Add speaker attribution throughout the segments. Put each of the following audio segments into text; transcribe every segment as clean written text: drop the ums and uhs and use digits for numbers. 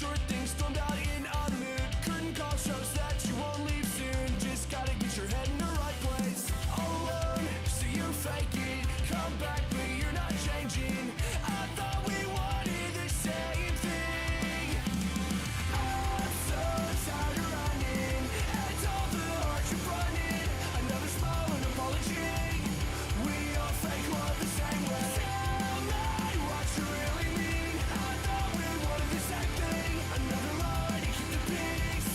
Speaker 1: sort of thing, stormed out in a mood. Curtain call shows that you won't leave soon. Just gotta get your head in the right place. Alone, so you fake it. Come back, but you're not changing. I thought we wanted the same thing. I'm so tired of running, and all the hearts you're running. Another small and apology. We all fake love the same way. Tell me what you really mean. I thought we wanted the same thing. Another lie to keep the peace.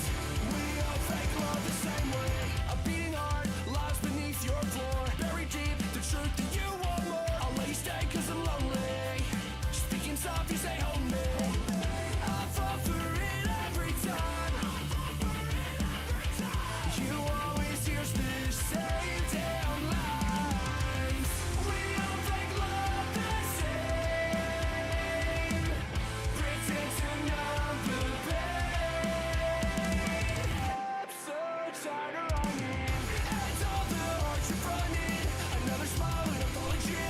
Speaker 1: We all fake love the same way. A beating heart lies beneath your floor. Buried deep, the truth that you want more. I'll let you stay 'cause I'm lonely. Speaking soft, you say hold me. I fall for it every time. You always hear the same damn lies. We all fake love the same. Pretend to numb the pain. I'm so tired of running, and all the hearts you're running. Another smile and apology.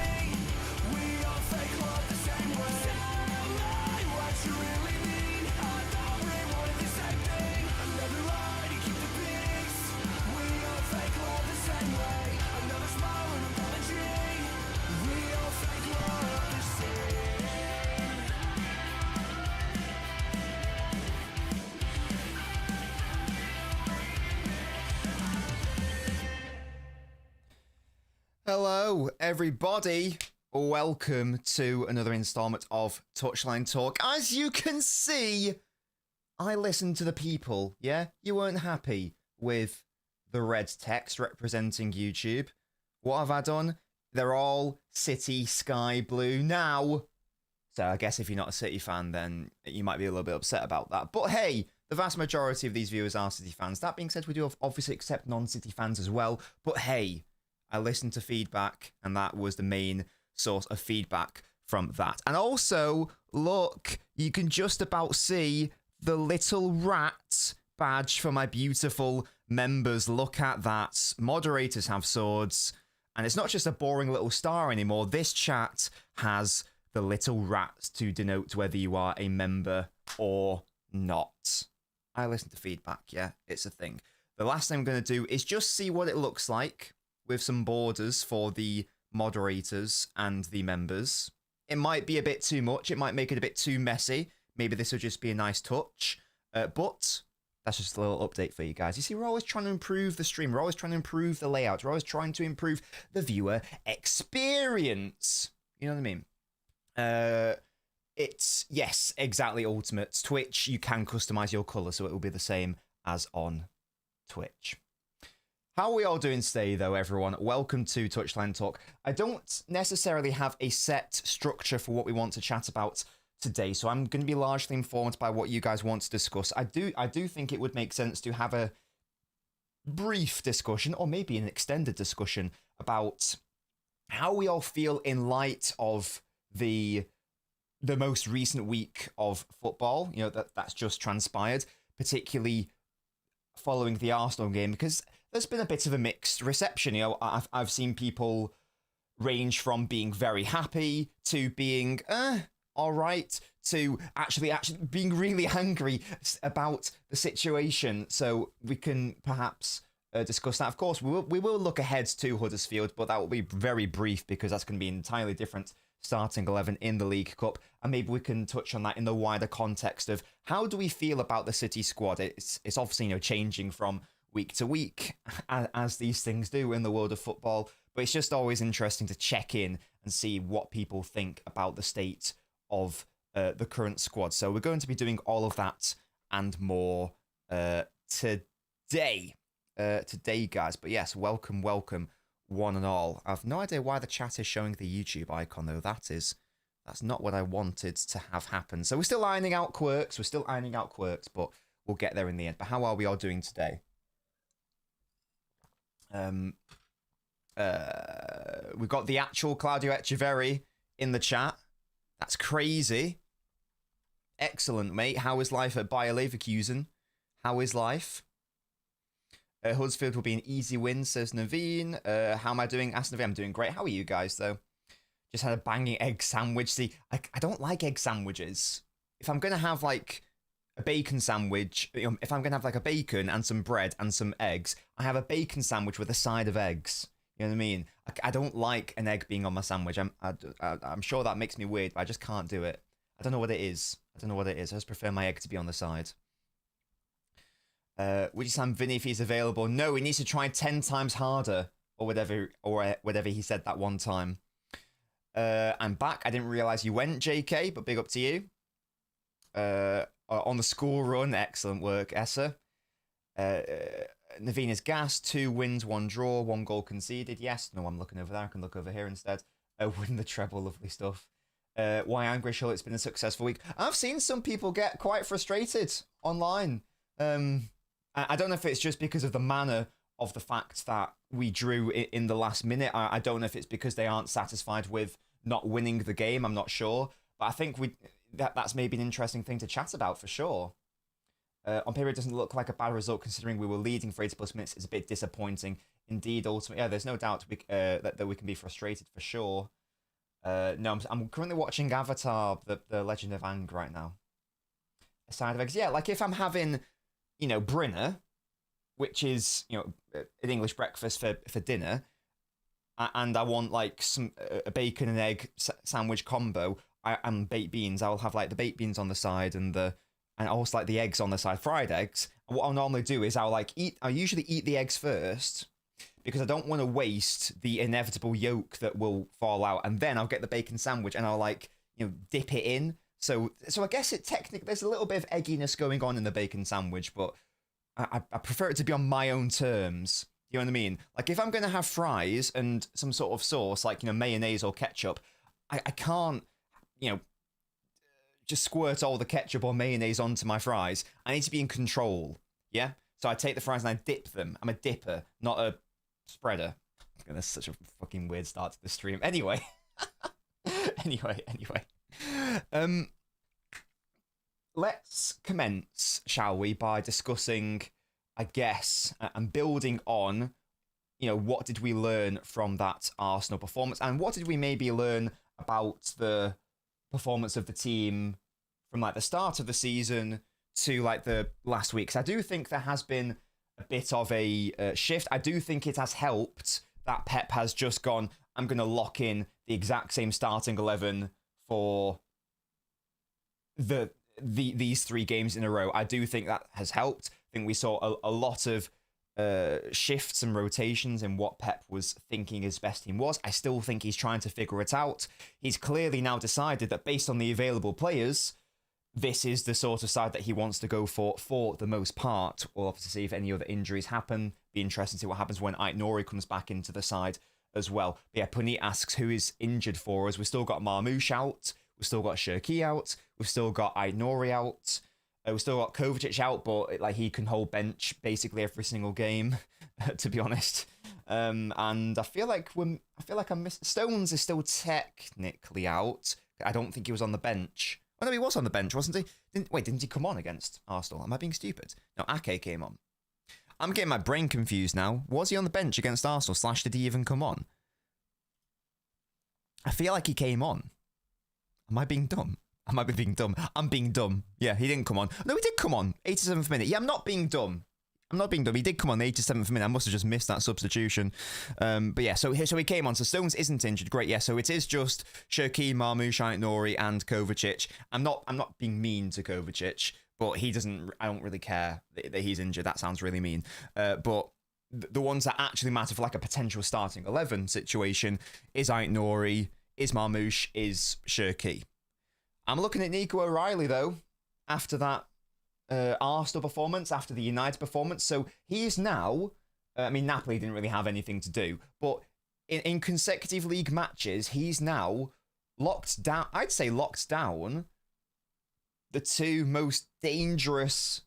Speaker 1: We all fake love the same way. Tell me what you really mean. I thought we wanted the same thing. Another lie to keep the peace. We all fake love the same way. Another smile and apology. We all fake love the same.
Speaker 2: Hello, everybody. Welcome to another installment of Touchline Talk. As you can see, I listened to the people, yeah? You weren't happy with the red text representing YouTube. What have I done? They're all City Sky Blue now. So I guess if you're not a City fan, then you might be a little bit upset about that. But hey, the vast majority of these viewers are City fans. That being said, we do obviously accept non-City fans as well. But hey, I listened to feedback, and that was the main source of feedback from that. And also, look, you can just about see the little rat badge for my beautiful members. Look at that. Moderators have swords, and it's not just a boring little star anymore. This chat has the little rat to denote whether you are a member or not. I listen to feedback, yeah, it's a thing. The last thing I'm going to do is just see what it looks like with some borders for the moderators and the members. It might be a bit too much. It might make it a bit too messy. Maybe this will just be a nice touch. But that's just a little update for you guys. You see, we're always trying to improve the stream. We're always trying to improve the layout. We're always trying to improve the viewer experience. You know what I mean? It's, yes, exactly, Ultimate. Twitch, you can customize your color, so it will be the same as on Twitch. How are we all doing today, though, everyone? Welcome to Touchline Talk. I don't necessarily have a set structure for what we want to chat about today, so I'm going to be largely informed by what you guys want to discuss. I do think it would make sense to have a brief discussion, or maybe an extended discussion, about how we all feel in light of the most recent week of football, you know, that's just transpired, particularly following the Arsenal game, because there's been a bit of a mixed reception. You know, I've seen people range from being very happy to being all right to actually being really angry about the situation. So we can perhaps discuss that. Of course, we will look ahead to Huddersfield, but that will be very brief because that's going to be an entirely different starting 11 in the League Cup, and maybe we can touch on that in the wider context of how do we feel about the City squad. It's obviously, you know, changing from week to week, as these things do in the world of football, but it's just always interesting to check in and see what people think about the state of the current squad. So we're going to be doing all of that and more today, guys. But yes, welcome one and all. I've no idea why the chat is showing the YouTube icon, though. That's not what I wanted to have happen. So we're still ironing out quirks, but we'll get there in the end. But how are we all doing today? We've got the actual Claudio Echeverri in the chat. That's crazy. Excellent, mate. How is life at Bayer Leverkusen? How is life? Huddersfield will be an easy win, says Naveen. How am I doing? Ask Naveen. I'm doing great. How are you guys, though? Just had a banging egg sandwich. See, I don't like egg sandwiches. If I'm going to have, like, a bacon sandwich, if I'm going to have like a bacon and some bread and some eggs, I have a bacon sandwich with a side of eggs. You know what I mean? I don't like an egg being on my sandwich. I'm sure that makes me weird, but I just can't do it. I don't know what it is. I just prefer my egg to be on the side. Would you sign Vinny if he's available? No, he needs to try 10 times harder, or whatever he said that one time. I'm back. I didn't realize you went, JK, but big up to you. On the school run, excellent work, Essa. Naveen is gas, 2 wins, 1 draw, 1 goal conceded. Yes, no, I'm looking over there. I can look over here instead. Win the treble, lovely stuff. Why angry, Shul? It's been a successful week. I've seen some people get quite frustrated online. I don't know if it's just because of the manner of the fact that we drew in the last minute. I don't know if it's because they aren't satisfied with not winning the game. I'm not sure. But I think that's maybe an interesting thing to chat about for sure. On paper, it doesn't look like a bad result considering we were leading for 80+ minutes. It's a bit disappointing. Indeed, ultimately, yeah, there's no doubt that we can be frustrated for sure. No, I'm currently watching Avatar, the Legend of Aang right now. A side of eggs. Yeah, like if I'm having, Brinner, which is, an English breakfast for dinner, and I want like a bacon and egg sandwich combo, and baked beans, I'll have like the baked beans on the side and also like the eggs on the side, fried eggs. And what I'll normally do is I'll usually eat the eggs first because I don't want to waste the inevitable yolk that will fall out, and then I'll get the bacon sandwich and I'll dip it in. So I guess there's a little bit of egginess going on in the bacon sandwich, but I prefer it to be on my own terms. You know what I mean? Like if I'm going to have fries and some sort of sauce, like, mayonnaise or ketchup, I can't, just squirt all the ketchup or mayonnaise onto my fries. I need to be in control. Yeah? So I take the fries and I dip them. I'm a dipper, not a spreader. That's such a fucking weird start to the stream. Anyway. Anyway. Let's commence, shall we, by discussing, I guess, and building on, what did we learn from that Arsenal performance, and what did we maybe learn about the performance of the team from like the start of the season to like the last week. Because I do think there has been a bit of a shift. I do think it has helped that Pep has just gone, I'm going to lock in the exact same starting 11 for these 3 games in a row. I do think that has helped. I think we saw a lot of shifts and rotations in what Pep was thinking his best team was. I still think he's trying to figure it out. He's clearly now decided that based on the available players, this is the sort of side that he wants to go for the most part. We'll have to see if any other injuries happen. Be interesting to see what happens when Ait-Nouri comes back into the side as well. But yeah, Puneet asks who is injured for us. We've still got Marmoush out. We've still got Shirky out. We've still got Ait-Nouri out. We've still got Kovacic out, but like he can hold bench basically every single game, to be honest. And I feel like I'm missing. Stones is still technically out. I don't think he was on the bench. Oh no, he was on the bench, wasn't he? Didn't he come on against Arsenal? Am I being stupid? No, Ake came on. I'm getting my brain confused now. Was he on the bench against Arsenal? / did he even come on? I feel like he came on. Am I being dumb? I might be being dumb. I'm being dumb. Yeah, he didn't come on. No, he did come on. 87th minute. Yeah, I'm not being dumb. He did come on the 87th minute. I must have just missed that substitution. But yeah, so he came on. So Stones isn't injured. Great. Yeah, so it is just Shirky, Marmoush, Ait-Nouri, and Kovacic. I'm not being mean to Kovacic, but he doesn't. I don't really care that he's injured. That sounds really mean. But the ones that actually matter for like a potential starting 11 situation is Ait-Nouri, is Marmoush, is Shirky. I'm looking at Nico O'Reilly, though, after that Arsenal performance, after the United performance. So he's now, Napoli didn't really have anything to do, but in consecutive league matches, he's now locked down the 2 most dangerous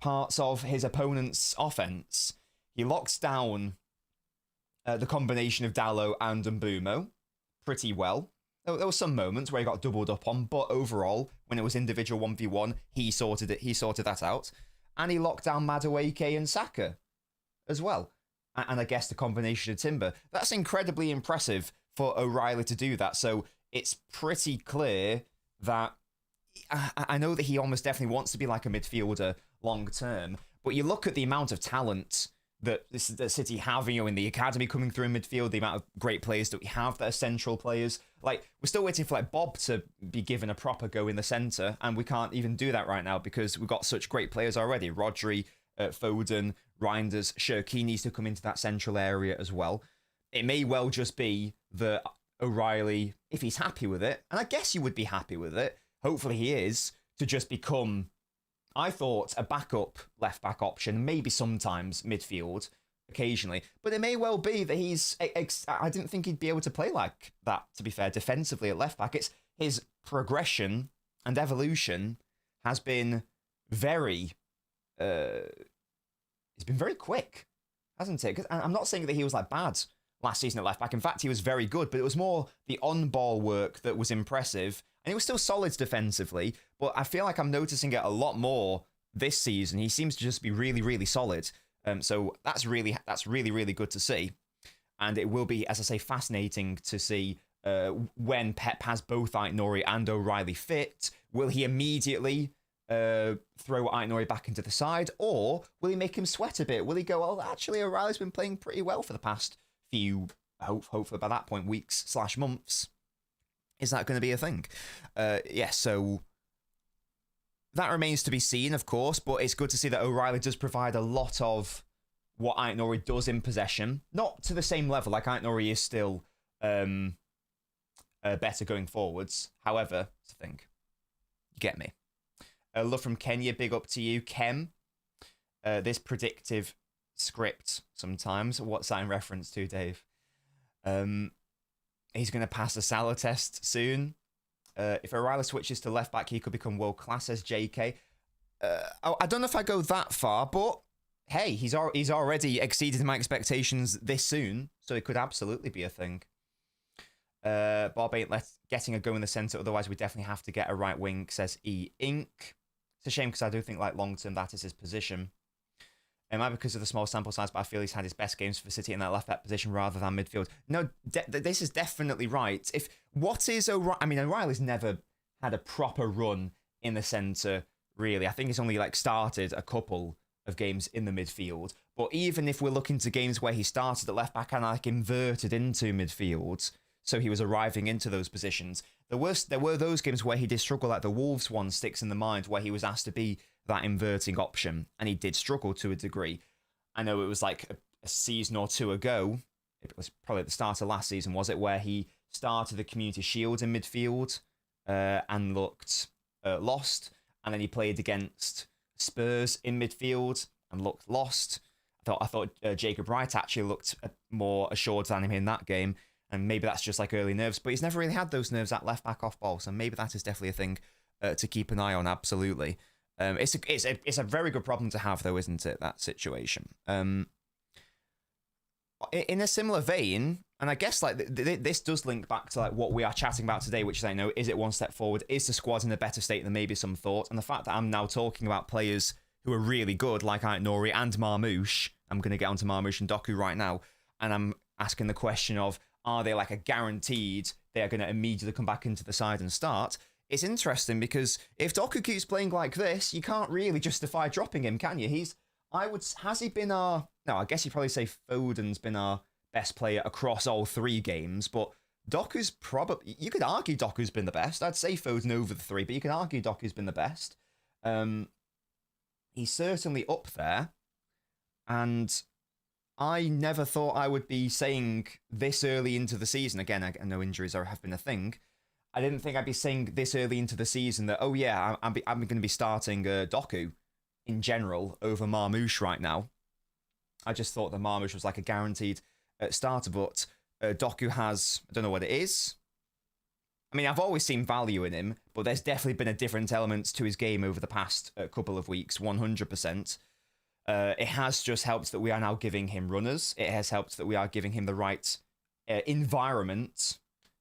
Speaker 2: parts of his opponent's offense. He locks down the combination of Dalot and Mbumo pretty well. There were some moments where he got doubled up on, but overall, when it was individual 1v1, he sorted that out. And he locked down Madueke and Saka as well. And I guess the combination of Timber. That's incredibly impressive for O'Reilly to do that. So it's pretty clear that I know that he almost definitely wants to be like a midfielder long term, but you look at the amount of talent that the City have, in the academy coming through in midfield, the amount of great players that we have that are central players. Like, we're still waiting for like Bob to be given a proper go in the centre, and we can't even do that right now because we've got such great players already. Rodri, Foden, Reinders, Shirky needs to come into that central area as well. It may well just be that O'Reilly, if he's happy with it, and I guess you would be happy with it, hopefully he is, to just become, I thought, a backup left-back option, maybe sometimes midfield, occasionally. But it may well be that he's... I didn't think he'd be able to play like that, to be fair, defensively at left-back. It's his progression and evolution has been very... it's been very quick, hasn't it? 'Cause I'm not saying that he was like bad last season at left-back. In fact, he was very good, but it was more the on-ball work that was impressive. And he was still solid defensively, but I feel like I'm noticing it a lot more this season. He seems to just be really, really solid. So that's really, really good to see. And it will be, as I say, fascinating to see when Pep has both Aït-Nouri and O'Reilly fit. Will he immediately throw Aït-Nouri back into the side, or will he make him sweat a bit? Will he go, oh, actually, O'Reilly's been playing pretty well for the past few, hopefully by that point, weeks/months. Is that going to be a thing? So that remains to be seen, of course, but it's good to see that O'Reilly does provide a lot of what Aït-Nouri does in possession. Not to the same level, like Aït-Nouri is still better going forwards. However, it's a thing. You get me. Love from Kenya, big up to you. Kem, this predictive script sometimes. What's that in reference to, Dave? He's going to pass the Salah test soon. If O'Reilly switches to left back, he could become world class, says JK. I don't know if I go that far, but hey, he's already exceeded my expectations this soon, so it could absolutely be a thing. Bob ain't getting a go in the centre, otherwise we definitely have to get a right wing, says E Inc. It's a shame because I do think like long term that is his position. It might be because of the small sample size, but I feel he's had his best games for City in that left back position rather than midfield. No, this is definitely right. O'Reilly's never had a proper run in the centre, really. I think he's only like started a couple of games in the midfield. But even if we're looking to games where he started at left back and like inverted into midfield, so he was arriving into those positions, there were those games where he did struggle, like the Wolves one sticks in the mind, where he was asked to be that inverting option, and he did struggle to a degree. I know it was like a season or two ago, it was probably at the start of last season, was it, where he started the Community Shield in midfield and looked lost, and then he played against Spurs in midfield and looked lost. I thought Jacob Wright actually looked more assured than him in that game, and maybe that's just like early nerves, but he's never really had those nerves at left back off ball, so maybe that is definitely a thing to keep an eye on, absolutely. It's a very good problem to have, though, isn't it, that situation? In a similar vein, and I guess like this does link back to like what we are chatting about today, which is, I know, is it one step forward? Is the squad in a better state than maybe some thought? And the fact that I'm now talking about players who are really good, like Aït-Nouri and Marmoush. I'm going to get onto Marmoush and Doku right now, and I'm asking the question of, are they like a guaranteed they are going to immediately come back into the side and start? It's interesting because if Doku keeps playing like this, you can't really justify dropping him, can you? Has he been our... No, I guess you'd probably say Foden's been our best player across all three games, but Doku's probably... You could argue Doku's been the best. I'd say Foden over the three, but you can argue Doku's been the best. He's certainly up there, and I never thought I would be saying this early into the season, again, I know injuries have been a thing, I didn't think I'd be saying this early into the season that, oh yeah, I'm going to be starting Doku in general over Marmoush right now. I just thought that Marmoush was like a guaranteed starter, but Doku has, I don't know what it is. I mean, I've always seen value in him, but there's definitely been a different elements to his game over the past couple of weeks, 100%. It has just helped that we are now giving him runners. It has helped that we are giving him the right environment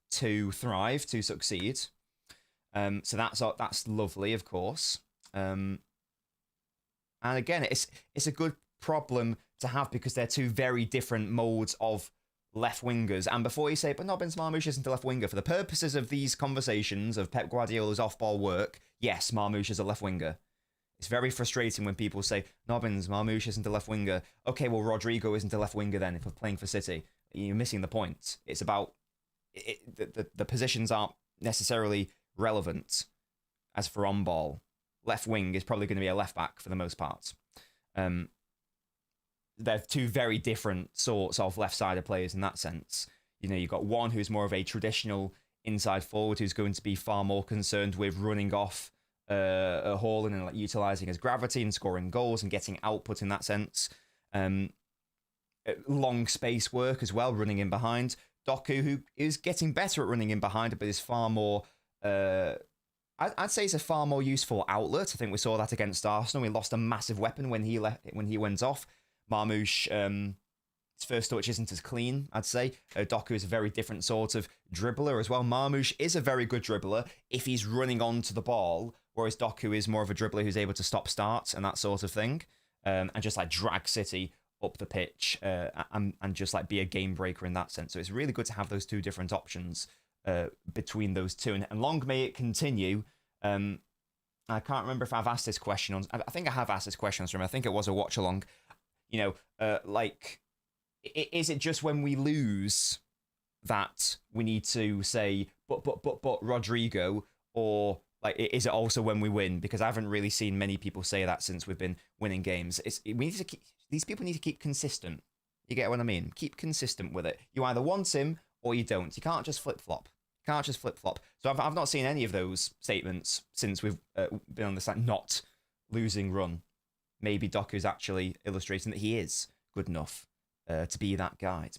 Speaker 2: to thrive, to succeed. So that's lovely, of course. And again, it's a good problem to have because they're two very different modes of left wingers. And before you say, but Nobbins Marmoush isn't a left winger, for the purposes of these conversations of Pep Guardiola's off-ball work, yes, Marmoush is a left winger. It's very frustrating when people say, Nobbins, Marmoush isn't a left winger. Okay, well, Rodrigo isn't a left winger then if we're playing for City. You're missing the point. It's about... the positions aren't necessarily relevant as for on-ball. Left wing is probably going to be a left-back for the most part. They're two very different sorts of left-sided players in that sense. You know, you've got one who's more of a traditional inside forward who's going to be far more concerned with running off Haaland and like utilising his gravity and scoring goals and getting output in that sense. Long space work as well, running in behind. Doku, who is getting better at running in behind, but is far more... I'd say it's a far more useful outlet. I think we saw that against Arsenal. We lost a massive weapon when he went off. Marmoush, his first touch isn't as clean, I'd say. Doku is a very different sort of dribbler as well. Marmoush is a very good dribbler if he's running onto the ball, whereas Doku is more of a dribbler who's able to stop starts and that sort of thing, and just like drag City up the pitch and just like be a game breaker in that sense. So it's really good to have those two different options between those two. And long may it continue. I can't remember if I've asked this question on... I think I have asked this question on stream. I think it was a watch-along. You know, like, is it just when we lose that we need to say, but Rodrigo, or like, is it also when we win? Because I haven't really seen many people say that since we've been winning games. We need to keep, these people need to keep consistent. You get what I mean? Keep consistent with it. You either want him or you don't. You can't just flip-flop. So I've not seen any of those statements since we've been on this like not losing run. Maybe Doku's actually illustrating that he is good enough to be that guy.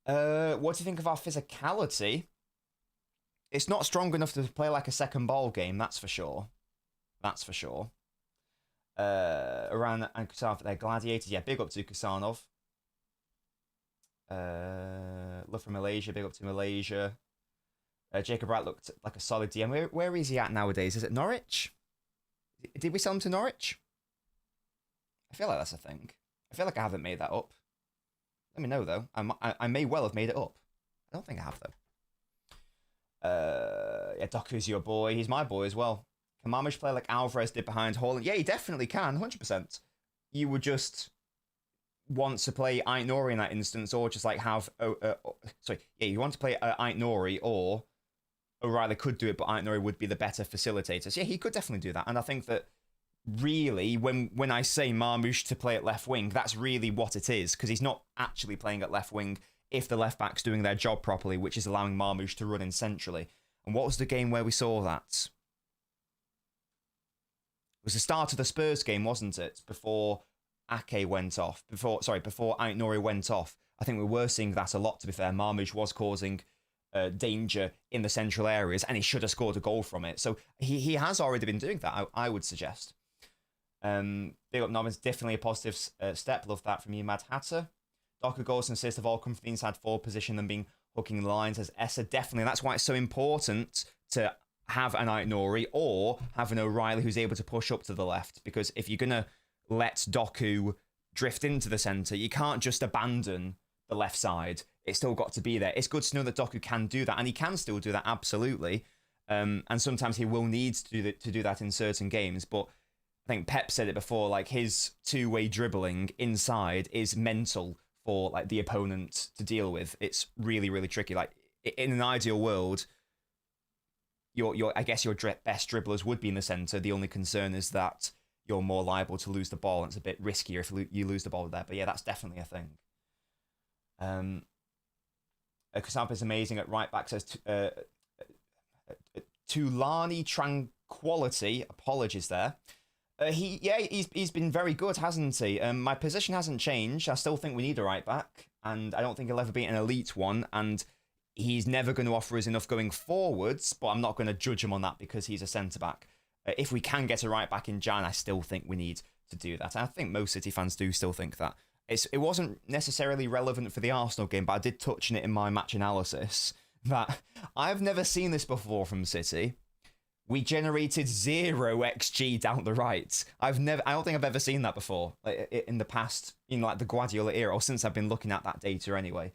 Speaker 2: What do you think of our physicality? It's not strong enough to play like a second ball game, that's for sure. Around and Kusanov, they're gladiators. Yeah, big up to Kusanov. Love from Malaysia, big up to Malaysia. Jacob Wright looked like a solid DM. Where is he at nowadays? Is it Norwich? Did we sell him to Norwich? I feel like that's a thing. I feel like I haven't made that up. Let me know, though. I may well have made it up. I don't think I have, though. Yeah, Doku's your boy. He's my boy as well. Can Marmoush play like Alvarez did behind Haaland? Yeah, he definitely can, 100%. You would just want to play Ait Nouri in that instance, or just like have... you want to play Ait Nouri, or O'Reilly could do it, but Ait Nouri would be the better facilitator. So yeah, he could definitely do that. And I think that really, when I say Marmoush to play at left wing, that's really what it is, because he's not actually playing at left wing if the left back's doing their job properly, which is allowing Marmoush to run in centrally. And what was the game where we saw that? It was the start of the Spurs game, wasn't it? Before Ake went off. Before Ait Nouri went off. I think we were seeing that a lot, to be fair. Marmoush was causing danger in the central areas, and he should have scored a goal from it. So he has already been doing that, I would suggest. Big up Nobbins, definitely a positive step. Love that from you, Mad Hatter. Doku goals and assists have all come from the inside forward position and being hooking the lines as Essa. Definitely, that's why it's so important to have an Ait Nouri or have an O'Reilly who's able to push up to the left, because if you're going to let Doku drift into the centre, you can't just abandon the left side. It's still got to be there. It's good to know that Doku can do that, and he can still do that, absolutely. And sometimes he will need to do that in certain games, but I think Pep said it before, like his two-way dribbling inside is mental for like the opponent to deal with. It's really, really tricky. Like in an ideal world, I guess your best dribblers would be in the centre. The only concern is that you're more liable to lose the ball, and it's a bit riskier if you lose the ball there. But yeah, that's definitely a thing. Kusampa is amazing at right back, says Tulani Tranquility. Apologies there. He's been very good, hasn't he? My position hasn't changed. I still think we need a right back, and I don't think he'll ever be an elite one, and he's never going to offer us enough going forwards, but I'm not going to judge him on that because he's a centre-back. If we can get a right back in Jan, I still think we need to do that. And I think most City fans do still think that. It wasn't necessarily relevant for the Arsenal game, but I did touch on it in my match analysis, that I've never seen this before from City. We generated 0 XG down the right. I don't think I've ever seen that before, like, in the past, like the Guardiola era, or since I've been looking at that data anyway.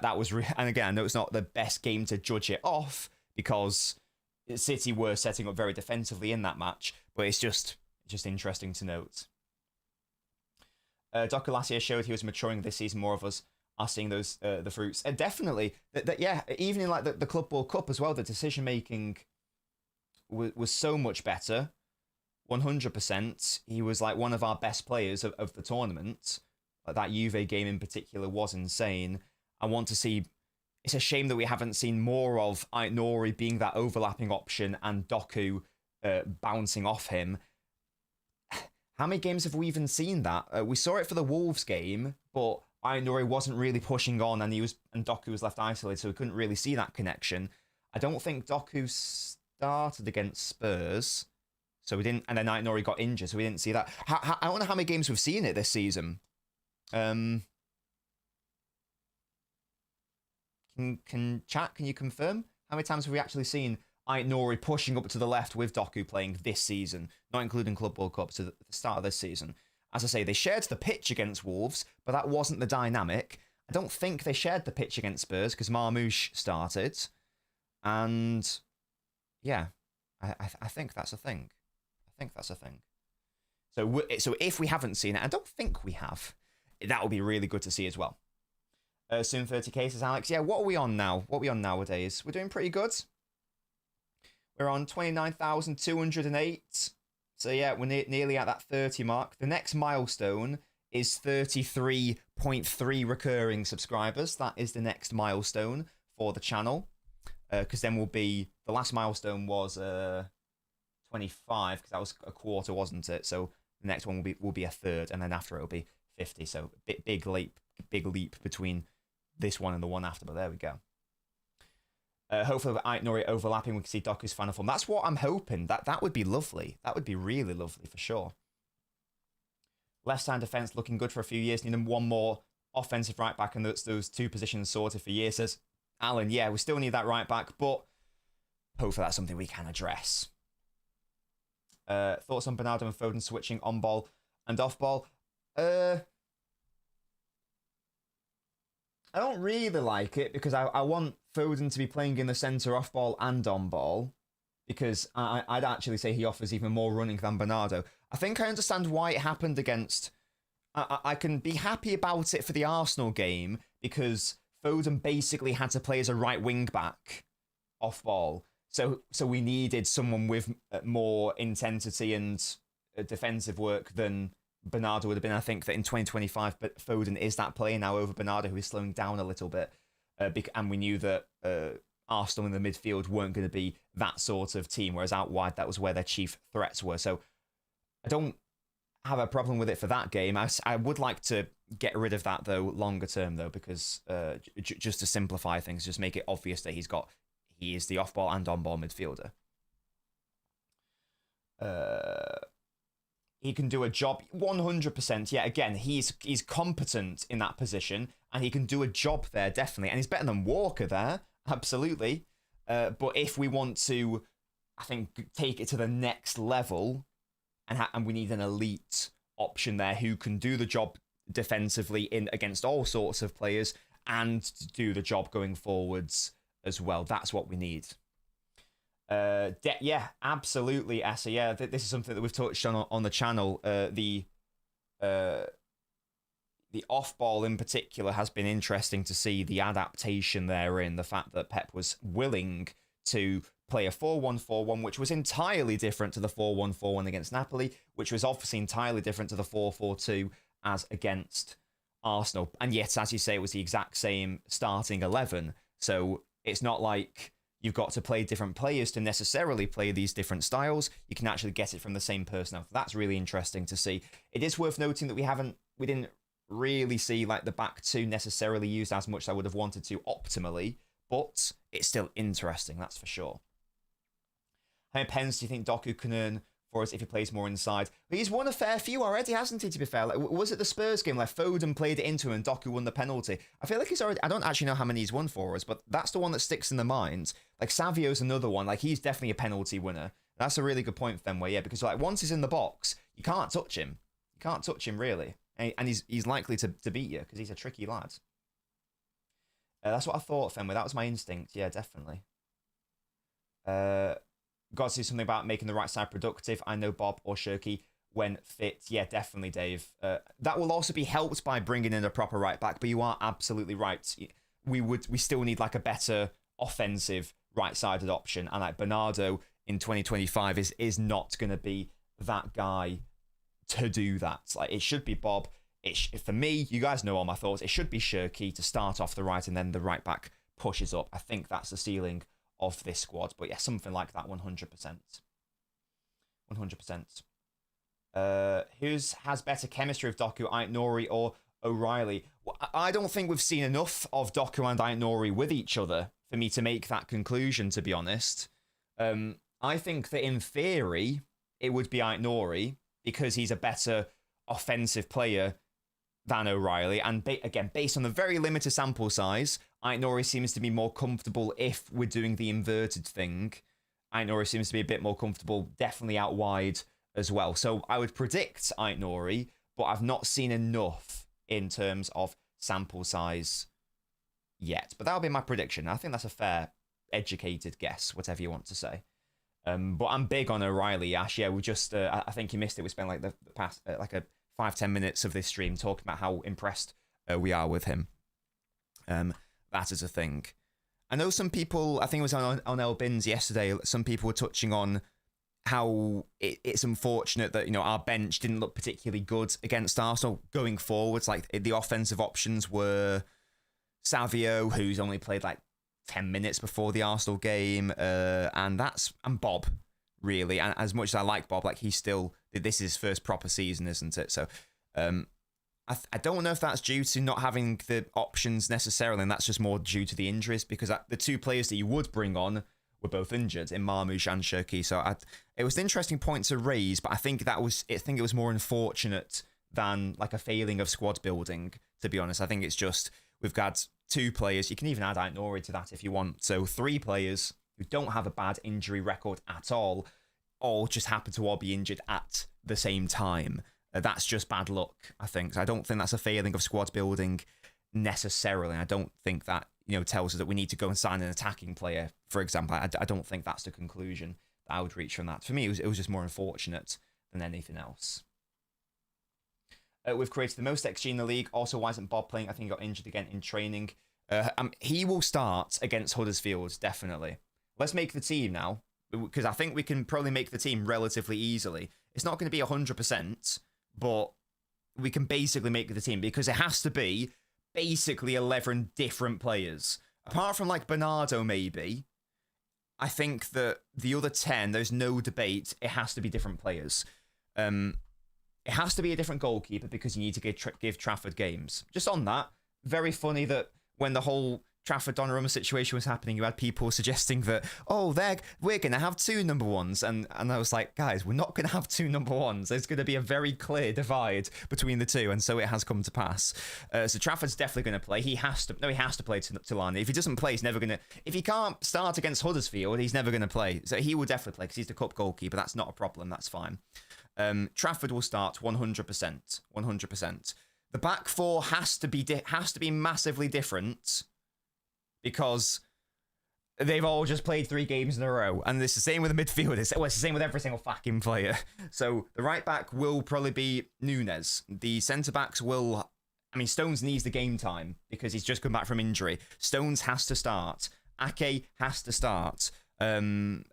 Speaker 2: That was, and again, I know it's not the best game to judge it off, because City were setting up very defensively in that match, but it's just interesting to note. Doku last year showed he was maturing this season. More of us are seeing those the fruits. Definitely, yeah, even in like the Club World Cup as well, the decision making was so much better. 100%. He was like one of our best players of the tournament. Like that Juve game in particular was insane. I want to see. It's a shame that we haven't seen more of Aït-Nouri being that overlapping option and Doku bouncing off him. How many games have we even seen that? We saw it for the Wolves game, but Aït-Nouri wasn't really pushing on, and Doku was left isolated, so we couldn't really see that connection. I don't think Doku started against Spurs, so we didn't, and then Aït-Nouri got injured, so we didn't see that. I don't know how many games we've seen it this season. Can chat? Can you confirm how many times have we actually seen Aït-Nouri pushing up to the left with Doku playing this season, not including Club World Cup, to the start of this season? As I say, they shared the pitch against Wolves, but that wasn't the dynamic. I don't think they shared the pitch against Spurs because Marmoush started, and yeah, I think that's a thing. So if we haven't seen it, I don't think we have. That would be really good to see as well. Soon 30k, says Alex. Yeah, what are we on now? What are we on nowadays? We're doing pretty good. We're on 29,208. So yeah, we're nearly at that 30 mark. The next milestone is 33.3 recurring subscribers. That is the next milestone for the channel. Because then we'll be... The last milestone was 25, because that was a quarter, wasn't it? So the next one will be a third, and then after it'll be 50. So big leap between this one and the one after, but there we go. Hopefully with Aït-Nouri overlapping, we can see Doku's final form. That's what I'm hoping. That would be lovely. That would be really lovely for sure. Left side defence looking good for a few years. Need one more offensive right back, and those two positions sorted for years, says Alan. Yeah, we still need that right back, but hopefully that's something we can address. Thoughts on Bernardo and Foden switching on ball and off ball? I don't really like it because I want Foden to be playing in the centre off ball and on ball, because I'd actually say he offers even more running than Bernardo. I think I understand why it happened against... I can be happy about it for the Arsenal game because Foden basically had to play as a right wing back off ball. So we needed someone with more intensity and defensive work than Bernardo would have been. I think that in 2025, but Foden is that player now over Bernardo, who is slowing down a little bit. And we knew that Arsenal in the midfield weren't going to be that sort of team, whereas out wide, that was where their chief threats were. So I don't have a problem with it for that game. I would like to get rid of that, though, longer term, though, because just to simplify things, just make it obvious that he is the off-ball and on-ball midfielder. He can do a job 100%. Yeah, again, he's competent in that position, and he can do a job there, definitely. And he's better than Walker there, absolutely. But if we want to, I think, take it to the next level, and we need an elite option there who can do the job defensively against all sorts of players and do the job going forwards as well. That's what we need. Yeah, absolutely, Essa. Yeah, this is something that we've touched on the channel. The off-ball in particular has been interesting to see the adaptation therein, the fact that Pep was willing to play a 4-1-4-1, which was entirely different to the 4-1-4-1 against Napoli, which was obviously entirely different to the 4-4-2 as against Arsenal. And yet, as you say, it was the exact same starting 11. So it's not like you've got to play different players to necessarily play these different styles. You can actually get it from the same personnel. That's really interesting to see. It is worth noting that we didn't really see like the back two necessarily used as much as I would have wanted to optimally, but it's still interesting, that's for sure. How many pens do you think Doku can earn for us if he plays more inside? But he's won a fair few already, hasn't he, to be fair? Like, was it the Spurs game? Like, Foden played it into him and Doku won the penalty. I feel like he's already... I don't actually know how many he's won for us, but that's the one that sticks in the mind. Like, Savio's another one. Like, he's definitely a penalty winner. That's a really good point, Fenway, yeah, because, like, once he's in the box, you can't touch him. You can't touch him, really. And he's likely to beat you, because he's a tricky lad. That's what I thought, Fenway. That was my instinct. Yeah, definitely. got to do something about making the right side productive. I know Bob or Shirky when fit. Yeah, definitely, Dave. That will also be helped by bringing in a proper right back, but you are absolutely right. We still need like a better offensive right-sided option, and like Bernardo in 2025 is not going to be that guy to do that. Like, it should be Bob. For me, you guys know all my thoughts. It should be Shirky to start off the right, and then the right back pushes up. I think that's the ceiling of this squad. But yeah, something like that, 100%. 100%. Who has better chemistry with Doku, Aït-Nouri or O'Reilly? Well, I don't think we've seen enough of Doku and Aït-Nouri with each other for me to make that conclusion, to be honest. I think that in theory, it would be Aït-Nouri because he's a better offensive player than O'Reilly. And again, based on the very limited sample size, Aït-Nouri seems to be more comfortable if we're doing the inverted thing. Aït-Nouri seems to be a bit more comfortable, definitely out wide as well. So I would predict Aït-Nouri, but I've not seen enough in terms of sample size yet. But that'll be my prediction. I think that's a fair, educated guess, whatever you want to say. But I'm big on O'Reilly, Ash. Yeah, we just, I think you missed it. We spent like the past, like a 5-10 minutes of this stream talking about how impressed we are with him. That is a thing. I know some people, I think it was on LNobbins yesterday, some people were touching on how it's unfortunate that, you know, our bench didn't look particularly good against Arsenal going forwards. Like, the offensive options were Savio, who's only played like 10 minutes before the Arsenal game, and Bob, really. And as much as I like Bob, like, this is his first proper season, isn't it? So I don't know if that's due to not having the options necessarily, and that's just more due to the injuries, because the two players that you would bring on were both injured in Marmoush and Shirky. So it was an interesting point to raise, but I think it was more unfortunate than like a failing of squad building, to be honest. I think it's just we've got two players. You can even add Aït-Nouri to that if you want. So 3 players who don't have a bad injury record at all just happen to all be injured at the same time. That's just bad luck, I think. So I don't think that's a failing of squad building necessarily. I don't think that, you know, tells us that we need to go and sign an attacking player, for example. I don't think that's the conclusion that I would reach from that. For me, it was just more unfortunate than anything else. We've created the most XG in the league. Also, why isn't Bob playing? I think he got injured again in training. He will start against Huddersfield, definitely. Let's make the team now, because I think we can probably make the team relatively easily. It's not going to be 100%, but we can basically make the team, because it has to be basically 11 different players. Apart from like Bernardo, maybe, I think that the other 10, there's no debate, it has to be different players. It has to be a different goalkeeper, because you need to give Trafford games. Just on that, very funny that when the whole Trafford Donnarumma situation was happening, you had people suggesting that, we're going to have 2 number 1s. And I was like, guys, we're not going to have 2 number 1s. There's going to be a very clear divide between the two. And so it has come to pass. So Trafford's definitely going to play. He has to play Tulani. If he doesn't play, he's never going to, if he can't start against Huddersfield, he's never going to play. So he will definitely play, because he's the cup goalkeeper. That's not a problem. That's fine. Trafford will start 100%. 100%. The back 4 has to be massively different, because they've all just played 3 games in a row. And it's the same with the midfield. It's the same with every single fucking player. So the right back will probably be Nunes. The centre backs will, Stones needs the game time because he's just come back from injury. Stones has to start. Ake has to start. Mifune,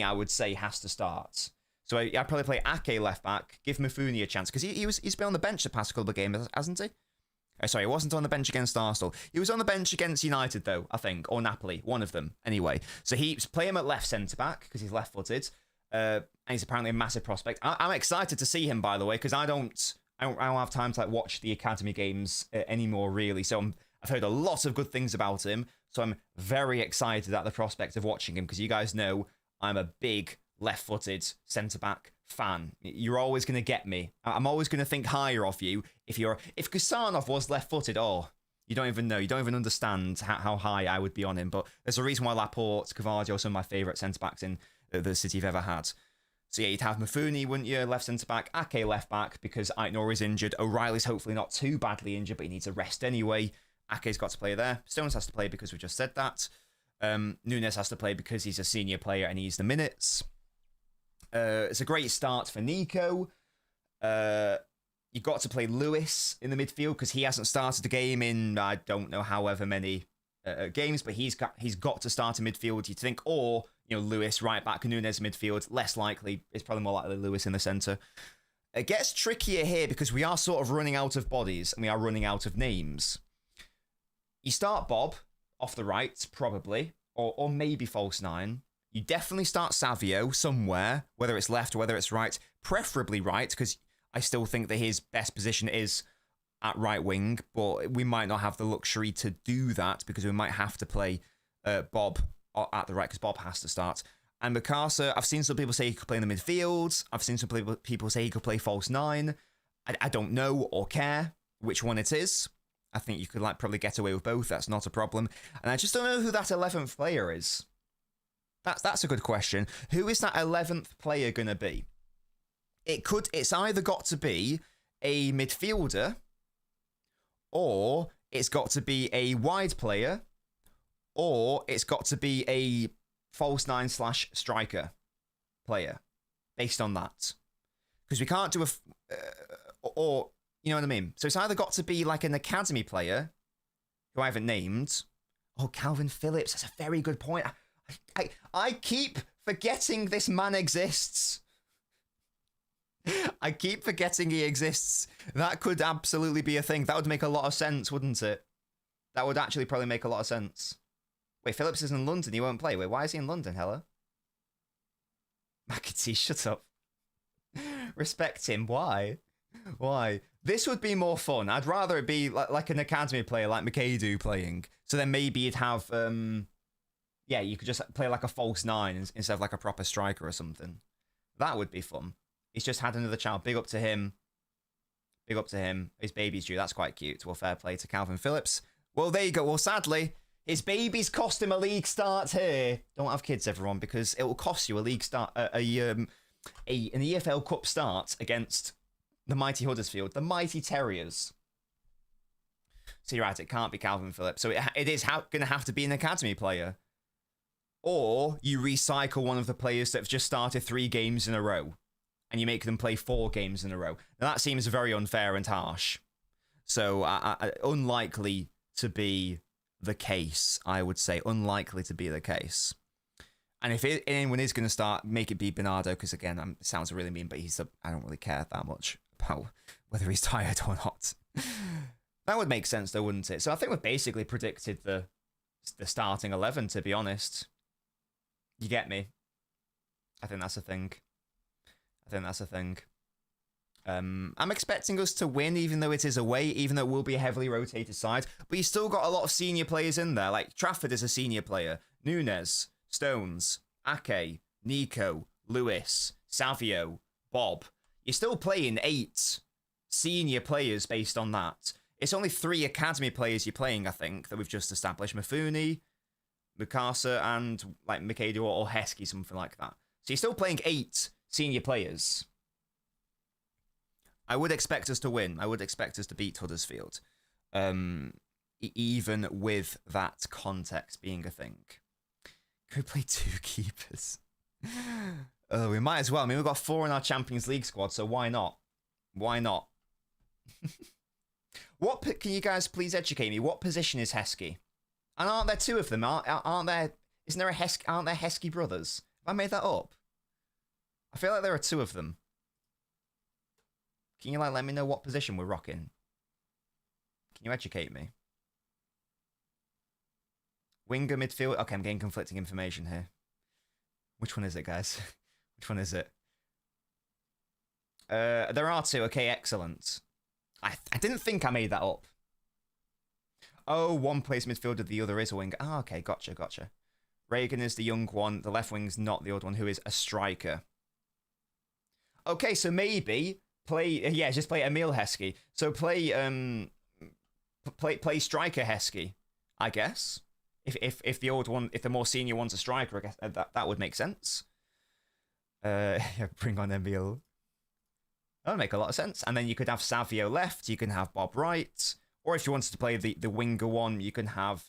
Speaker 2: I would say, has to start. So I'd probably play Ake left back, give Mifune a chance, because he's been on the bench the past couple of games, hasn't he? Sorry, he wasn't on the bench against Arsenal. He was on the bench against United, though, I think, or Napoli, one of them. Anyway, so play him at left centre back because he's left-footed, and he's apparently a massive prospect. I'm excited to see him, by the way, because I don't have time to watch the academy games anymore, really. So I've heard a lot of good things about him, so I'm very excited at the prospect of watching him, because you guys know I'm a big left-footed centre-back fan. You're always going to get me. I'm always going to think higher of you. If Kusanov was left-footed, you don't even know. You don't even understand how high I would be on him. But there's a reason why Laporte, Cavadio are some of my favourite centre-backs in the City have ever had. So yeah, you'd have Mifune, wouldn't you? Left centre-back. Ake left-back, because Aït-Nouri's injured. O'Reilly's hopefully not too badly injured, but he needs a rest anyway. Ake's got to play there. Stones has to play because we just said that. Nunes has to play because he's a senior player and he's the minutes. It's a great start for Nico. You've got to play Lewis in the midfield because he hasn't started the game in, I don't know, however many games, but he's got to start in midfield, you'd think, or, Lewis right back, Nunes midfield, less likely. It's probably more likely Lewis in the centre. It gets trickier here because we are sort of running out of bodies and we are running out of names. You start Bob off the right, probably, or maybe false nine. You definitely start Savio somewhere, whether it's left or whether it's right, preferably right, because I still think that his best position is at right wing, but we might not have the luxury to do that because we might have to play Bob at the right because Bob has to start. And Mikasa, I've seen some people say he could play in the midfield. I've seen some people say he could play false nine. I don't know or care which one it is. I think you could probably get away with both. That's not a problem. And I just don't know who that 11th player is. That's a good question. Who is that 11th player going to be? It's either got to be a midfielder, or it's got to be a wide player, or it's got to be a false nine / striker player based on that. Because we can't do or you know what I mean? So it's either got to be like an academy player who I haven't named. Oh, Calvin Phillips. That's a very good point. I keep forgetting this man exists. I keep forgetting he exists. That could absolutely be a thing. That would make a lot of sense, wouldn't it? That would actually probably make a lot of sense. Wait, Phillips is in London. He won't play. Wait, why is he in London? Hello? McAtee, shut up. Respect him. Why? Why? This would be more fun. I'd rather it be like an academy player like McAdoo playing. So then maybe you'd have... yeah, you could just play like a false nine instead of like a proper striker or something. That would be fun. He's just had another child. Big up to him. Big up to him. His baby's due. That's quite cute. Well, fair play to Calvin Phillips. Well, there you go. Well, sadly, his baby's cost him a league start here. Don't have kids, everyone, because it will cost you a league start, an EFL Cup start against the mighty Huddersfield, the mighty Terriers. So you're right, it can't be Calvin Phillips. So it is going to have to be an academy player. Or you recycle one of the players that have just started 3 games in a row and you make them play 4 games in a row. Now, that seems very unfair and harsh. So unlikely to be the case, I would say. Unlikely to be the case. And if anyone is going to start, make it be Bernardo, because again, it sounds really mean, but I don't really care that much about whether he's tired or not. That would make sense though, wouldn't it? So I think we've basically predicted the starting 11, to be honest. You get me? I think that's a thing. I'm expecting us to win, even though it is away, even though it will be a heavily rotated side. But you still got a lot of senior players in there. Like Trafford is a senior player. Nunes, Stones, Ake, Nico, Lewis, Savio, Bob. You're still playing 8 senior players based on that. It's only 3 academy players you're playing, I think, that we've just established. Mifune, Mikasa, and like Mikado or Heskey, something like that. So you're still playing 8 senior players. I would expect us to win. I would expect us to beat Huddersfield. Even with that context being a thing. Could play 2 keepers. We might as well. I mean, we've got 4 in our Champions League squad, so why not? Why not? Can you guys please educate me? What position is Heskey? And aren't there 2 of them? Aren't there? Isn't there aren't there Heskey brothers? Have I made that up? I feel like there are 2 of them. Can you let me know what position we're rocking? Can you educate me? Winger, midfield. Okay, I'm getting conflicting information here. Which one is it, guys? Which one is it? There are 2. Okay, excellent. I didn't think I made that up. Oh, one plays midfielder, the other is a winger. Oh, okay, gotcha. Reagan is the young one. The left wing's not the old one, who is a striker. Okay, so maybe just play Emil Heskey. So play striker Heskey, I guess. If the old one, if the more senior one's a striker, I guess that would make sense. Bring on Emil. That would make a lot of sense. And then you could have Savio left. You can have Bob right. Or if you wanted to play the winger one, you can have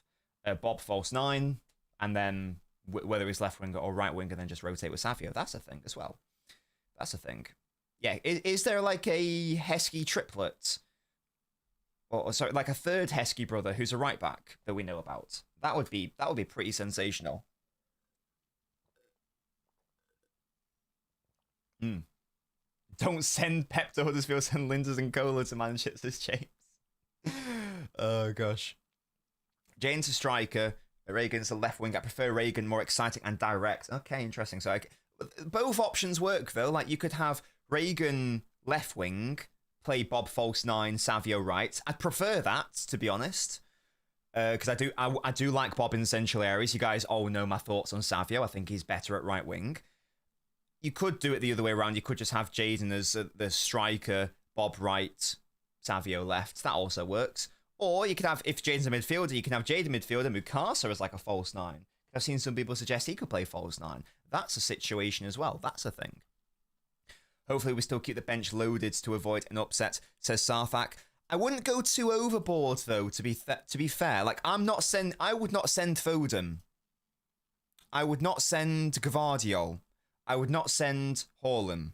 Speaker 2: Bob false 9, and then whether he's left winger or right winger, then just rotate with Savio. That's a thing as well. That's a thing. Yeah, is there like a Heskey triplet? Or sorry, like a third Heskey brother who's a right back that we know about? That would be pretty sensational. Don't send Pep to Huddersfield, send Linders and Kohler to Manchester, James. Oh gosh. Jane's a striker. Reagan's a left wing. I prefer Reagan, more exciting and direct. Okay, interesting. So both options work though. Like you could have Reagan left wing, play Bob false 9, Savio right. I'd prefer that, to be honest, because I do like Bob in central areas. You guys all know my thoughts on Savio. I think he's better at right wing. You could do it the other way around. You could just have Jaden as the striker, Bob right, Savio left. That also works. Or you could have, if Jaden's a midfielder, you can have Jaden midfielder, Mukasa as like a false 9. I've seen some people suggest he could play false 9. That's a situation as well. That's a thing. Hopefully we still keep the bench loaded to avoid an upset, says Sarthak. I wouldn't go too overboard though, to be fair. Like I would not send Foden. I would not send Gvardiol. I would not send Haaland.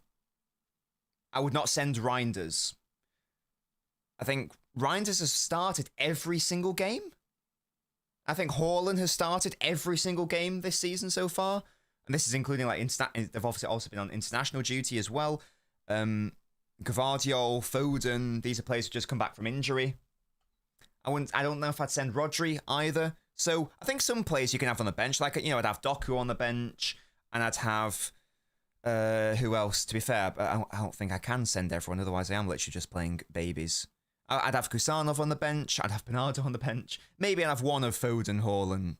Speaker 2: I would not send Reinders. I think Reinders has started every single game. I think Haaland has started every single game this season so far. And this is including like they've obviously also been on international duty as well. Gvardiol, Foden, these are players who just come back from injury. I don't know if I'd send Rodri either. So I think some players you can have on the bench, like I'd have Doku on the bench, and I'd have who else? To be fair, I don't think I can send everyone. Otherwise, I am literally just playing babies. I'd have Kusanov on the bench. I'd have Bernardo on the bench. Maybe I'd have one of Foden, Haaland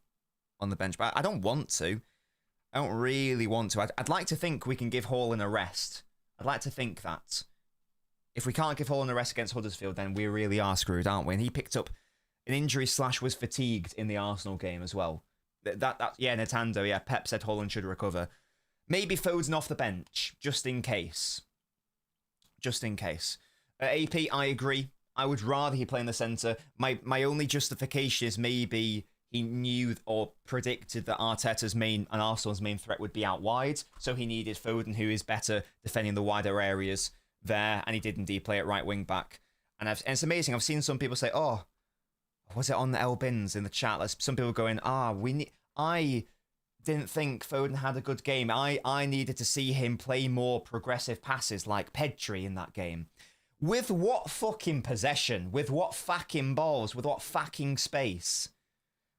Speaker 2: on the bench, but I don't want to. I don't really want to. I'd like to think we can give Haaland a rest. I'd like to think that. If we can't give Haaland a rest against Huddersfield, then we really are screwed, aren't we? And he picked up an injury / was fatigued in the Arsenal game as well. Yeah, Nintendo, yeah, Pep said Haaland should recover. Maybe Foden off the bench, just in case. Just in case. AP, I agree. I would rather he play in the centre. My only justification is maybe he knew or predicted that Arteta's main and Arsenal's main threat would be out wide, so he needed Foden, who is better defending the wider areas there, and he did indeed play at right wing back. And it's amazing. I've seen some people say, "Oh, was it on the L-Bins in the chat?" Some people going, I didn't think Foden had a good game. I needed to see him play more progressive passes like Pedri in that game." With what fucking possession? With what fucking balls? With what fucking space?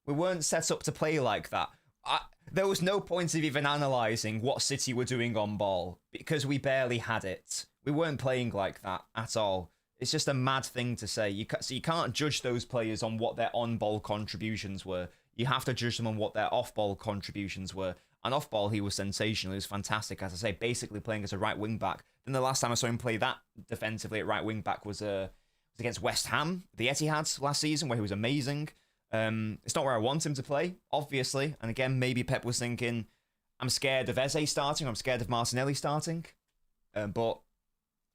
Speaker 2: We weren't set up to play like that. There was no point of even analysing what City were doing on ball because we barely had it. We weren't playing like that at all. It's just a mad thing to say. So you can't judge those players on what their on-ball contributions were. You have to judge them on what their off-ball contributions were. And off-ball, he was sensational. He was fantastic, as I say, basically playing as a right wing-back. Then the last time I saw him play that defensively at right wing-back was against West Ham, the Etihad last season, where he was amazing. It's not where I want him to play, obviously. And again, maybe Pep was thinking, I'm scared of Eze starting, I'm scared of Martinelli starting. But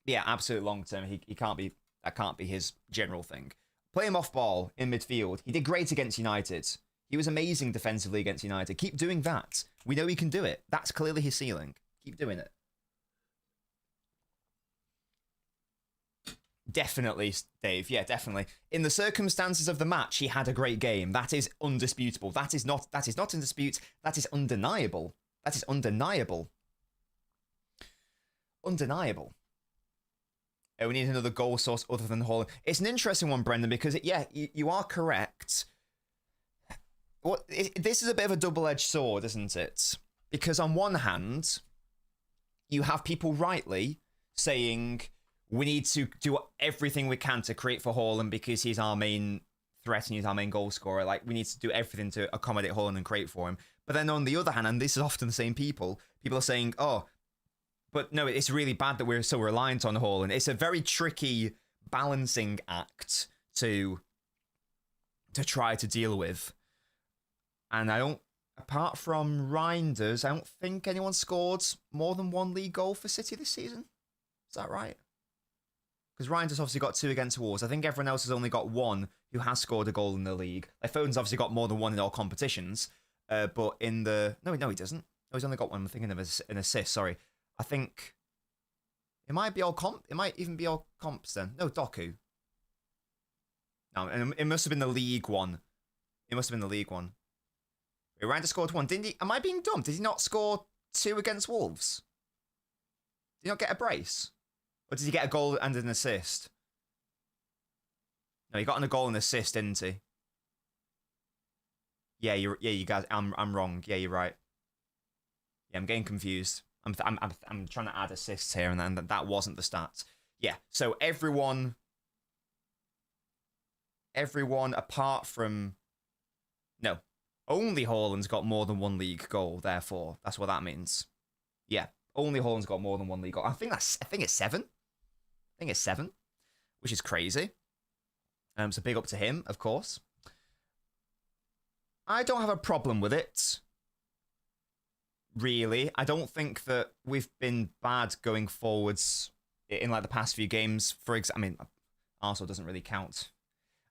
Speaker 2: yeah, absolute long-term, that can't be his general thing. Play him off-ball in midfield. He did great against United. He was amazing defensively against United. Keep doing that. We know he can do it. That's clearly his ceiling. Keep doing it. Definitely, Dave. Yeah, definitely. In the circumstances of the match, he had a great game. That is undisputable. That is not in dispute. That is undeniable. That is undeniable. Undeniable. We need another goal source other than Haaland. It's an interesting one, Brendan, because you are correct. This is a bit of a double-edged sword, isn't it? Because on one hand, you have people rightly saying we need to do everything we can to create for Haaland because he's our main threat and he's our main goal scorer. Like, we need to do everything to accommodate Haaland and create for him. But then on the other hand, and this is often the same people are saying, oh, but no, it's really bad that we're so reliant on Haaland. It's a very tricky balancing act to try to deal with. And apart from Reinders, I don't think anyone scored more than one league goal for City this season. Is that right? Because Ryan's obviously got 2 against Wolves. I think everyone else has only got 1 who has scored a goal in the league. Like, Foden's obviously got more than 1 in all competitions. But in the... No, he doesn't. No, he's only got 1. I'm thinking of an assist, sorry. I think... It might be all comp. It might even be all comps then. No, Doku. No, and it must have been the league one. It must have been the league one. Wait, Ryan scored 1. Didn't he? Am I being dumb? Did he not score 2 against Wolves? Did he not get a brace? Or did he get a goal and an assist? No, he got a goal and assist, didn't he? Yeah, you guys. I'm wrong. Yeah, you're right. Yeah, I'm getting confused. I'm trying to add assists here, and that wasn't the stats. Yeah, so everyone apart from... No, only Haaland's got more than 1 league goal, therefore. That's what that means. Yeah, only Haaland's got more than 1 league goal. I think it's 7. I think it's 7, which is crazy. So big up to him, of course. I don't have a problem with it. Really, I don't think that we've been bad going forwards in like the past few games. For example, I mean, Arsenal doesn't really count.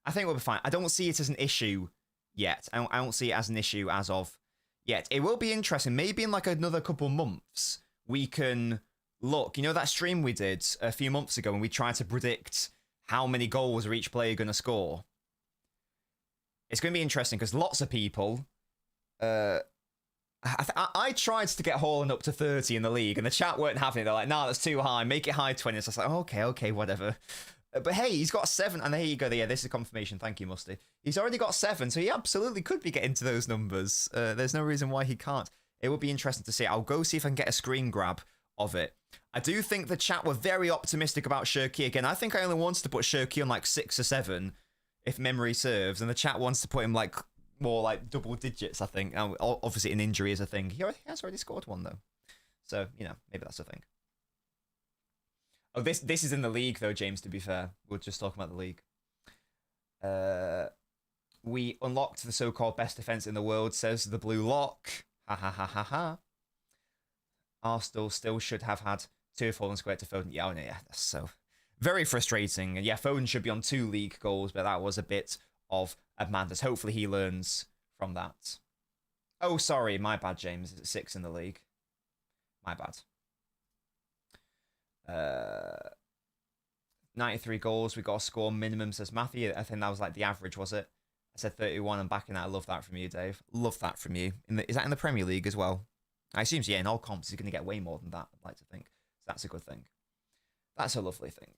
Speaker 2: I think we'll be fine. I don't see it as an issue yet. I don't see it as an issue as of yet. It will be interesting. Maybe in like another couple months, we can look. You know that stream we did a few months ago when we tried to predict how many goals are each player going to score? It's going to be interesting because lots of people... I tried to get Haaland up to 30 in the league, and the chat weren't having it. They're like, nah, that's too high. Make it high 20s. I was like, okay, whatever. But hey, he's got 7, and there you go. Yeah, this is confirmation. Thank you, Musty. He's already got 7, so he absolutely could be getting to those numbers. There's no reason why he can't. It would be interesting to see. I'll go see if I can get a screen grab of it. I do think the chat were very optimistic about Shirky again. I think I only wanted to put Shirky on like 6 or 7, if memory serves, and the chat wants to put him like more like double digits, I think. Obviously, an injury is a thing. He has already scored 1, though. So, you know, maybe that's a thing. Oh, this is in the league, though, James, to be fair. We're just talking about the league. We unlocked the so-called best defence in the world, says the Blue Lock. Ha ha ha ha ha. Arsenal still should have had 2 of Haaland squared to Foden. Yeah, that's so... Very frustrating. And yeah, Foden should be on 2 league goals, but that was a bit of a madness. Hopefully he learns from that. Oh, sorry. My bad, James. It's 6 in the league. My bad. 93 goals. We got to score minimum, says Matthew. I think that was like the average, was it? I said 31. I'm backing that. I love that from you, Dave. Love that from you. Is that in the Premier League as well? I assume, yeah, in all comps, he's going to get way more than that, I'd like to think. So that's a good thing. That's a lovely thing.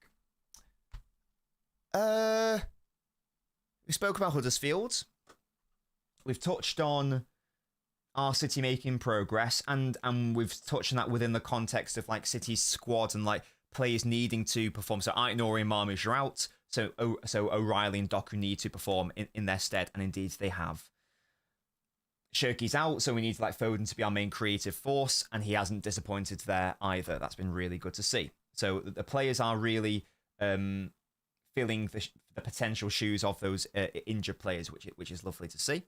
Speaker 2: We spoke about Huddersfield. We've touched on our City making progress, and we've touched on that within the context of like City's squad and like players needing to perform. So Aït-Nouri and Marmoush are out, so O'Reilly and Doku need to perform in their stead, and indeed they have. Shirky's out, so we need like Foden to be our main creative force, and he hasn't disappointed there either. That's been really good to see. So the players are really filling the potential shoes of those injured players, which is lovely to see.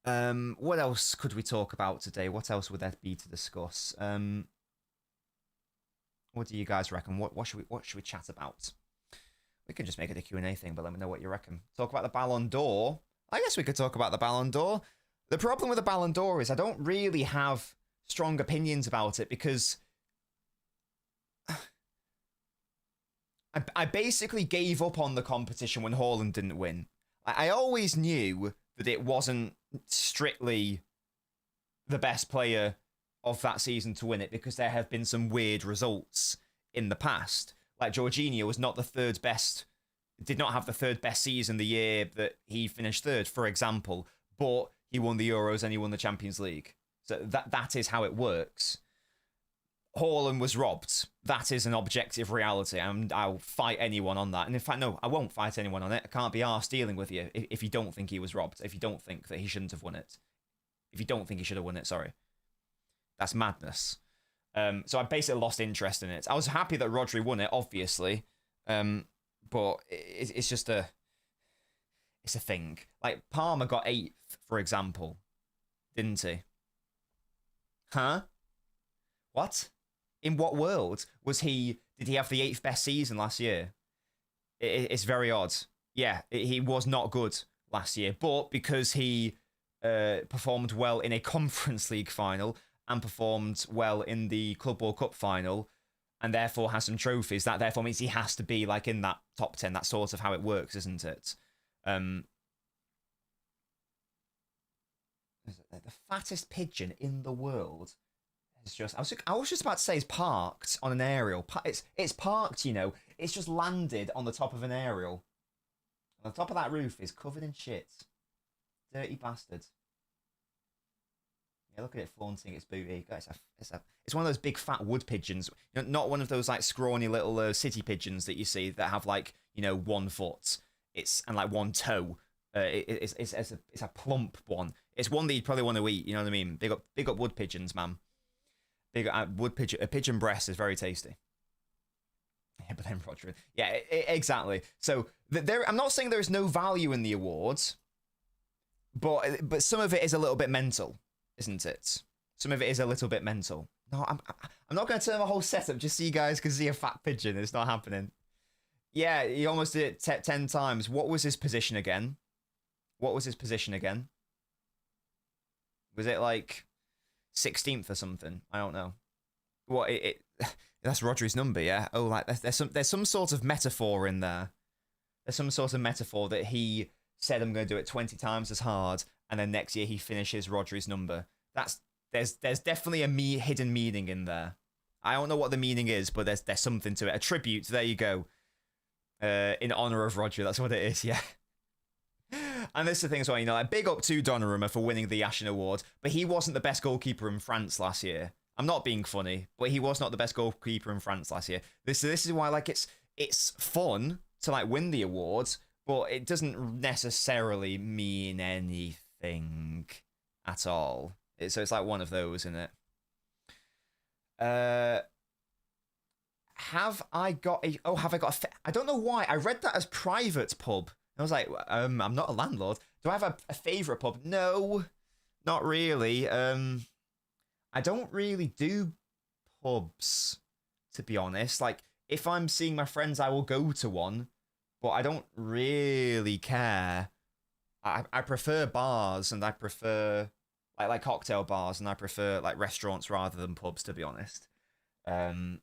Speaker 2: What else could we talk about today? What else would there be to discuss? What do you guys reckon? What should we chat about? We can just make it a Q&A thing, but let me know what you reckon. Talk about the Ballon d'Or. I guess we could talk about the Ballon d'Or. The problem with the Ballon d'Or is I don't really have strong opinions about it because I basically gave up on the competition when Haaland didn't win. I always knew that it wasn't strictly the best player of that season to win it because there have been some weird results in the past. Like Jorginho was not the third best, did not have the third best season the year that he finished third, for example, but he won the Euros and he won the Champions League. So that is how it works. Haaland was robbed. That is an objective reality, and I'll fight anyone on that. And in fact, no, I won't fight anyone on it. I can't be arsed dealing with you if you don't think he was robbed, if you don't think that he shouldn't have won it. If you don't think he should have won it, sorry. That's madness. So I basically lost interest in it. I was happy that Rodri won it, obviously, but it's just it's a thing. Like, Palmer got 8th, for example, didn't he? Huh? What? In what world did he have the 8th best season last year? It's very odd. Yeah, he was not good last year, but because he performed well in a Conference League final and performed well in the Club World Cup final, and therefore has some trophies, that therefore means he has to be like in that top 10. That's sort of how it works, isn't it? The fattest pigeon in the world is just... I was just about to say it's parked on an aerial. It's parked, you know. It's just landed on the top of an aerial. And the top of that roof is covered in shit. Dirty bastard. Yeah, look at it flaunting its booty. It's one of those big fat wood pigeons. You know, not one of those like scrawny little city pigeons that you see that have like, you know, 1 foot. And like 1 toe. It's a plump one. It's one that you'd probably want to eat. You know what I mean? Big up wood pigeons, man. Big wood pigeon. A pigeon breast is very tasty. Yeah, but then Roger. Yeah, exactly. So I'm not saying there is no value in the awards, but some of it is a little bit mental, isn't it? Some of it is a little bit mental. No, I'm not going to turn my whole setup just so you guys can see a fat pigeon. It's not happening. Yeah, he almost did it 10 times. What was his position again? Was it like 16th or something? I don't know. What that's Rodri's number, yeah? Oh, like there's some sort of metaphor in there. There's some sort of metaphor that he said I'm going to do it 20 times as hard, and then next year he finishes Rodri's number. There's definitely a hidden meaning in there. I don't know what the meaning is, but there's something to it. A tribute. There you go. In honor of Rodri, that's what it is. Yeah. And this is the thing as well, you know, like big up to Donnarumma for winning the Yashin Award, but he wasn't the best goalkeeper in France last year. I'm not being funny, but he was not the best goalkeeper in France last year. This is why, like, it's fun to like win the awards, but it doesn't necessarily mean anything at all. So it's like one of those, isn't it? Have I got a... I don't know why. I read that as private pub. I was like, I'm not a landlord. Do I have a favourite pub? No, not really. I don't really do pubs, to be honest. Like, if I'm seeing my friends, I will go to one, but I don't really care. I prefer bars, and I prefer like cocktail bars, and I prefer like restaurants rather than pubs, to be honest. I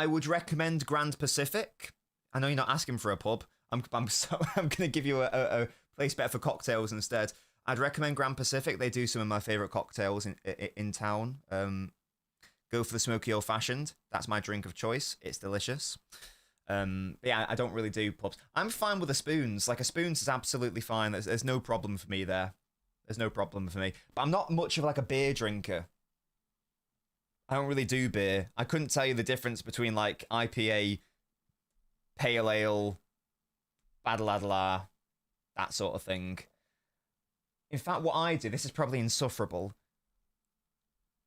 Speaker 2: would recommend Grand Pacific. I know you're not asking for a pub. I'm going to give you a place better for cocktails instead. I'd recommend Grand Pacific. They do some of my favourite cocktails in town. Go for the smoky old fashioned. That's my drink of choice. It's delicious. Yeah, I don't really do pubs. I'm fine with the spoons. Like a spoons is absolutely fine. There's no problem for me there. There's no problem for me. But I'm not much of like a beer drinker. I don't really do beer. I couldn't tell you the difference between like IPA, pale ale, Badaladala, that sort of thing. In fact, what I do, this is probably insufferable.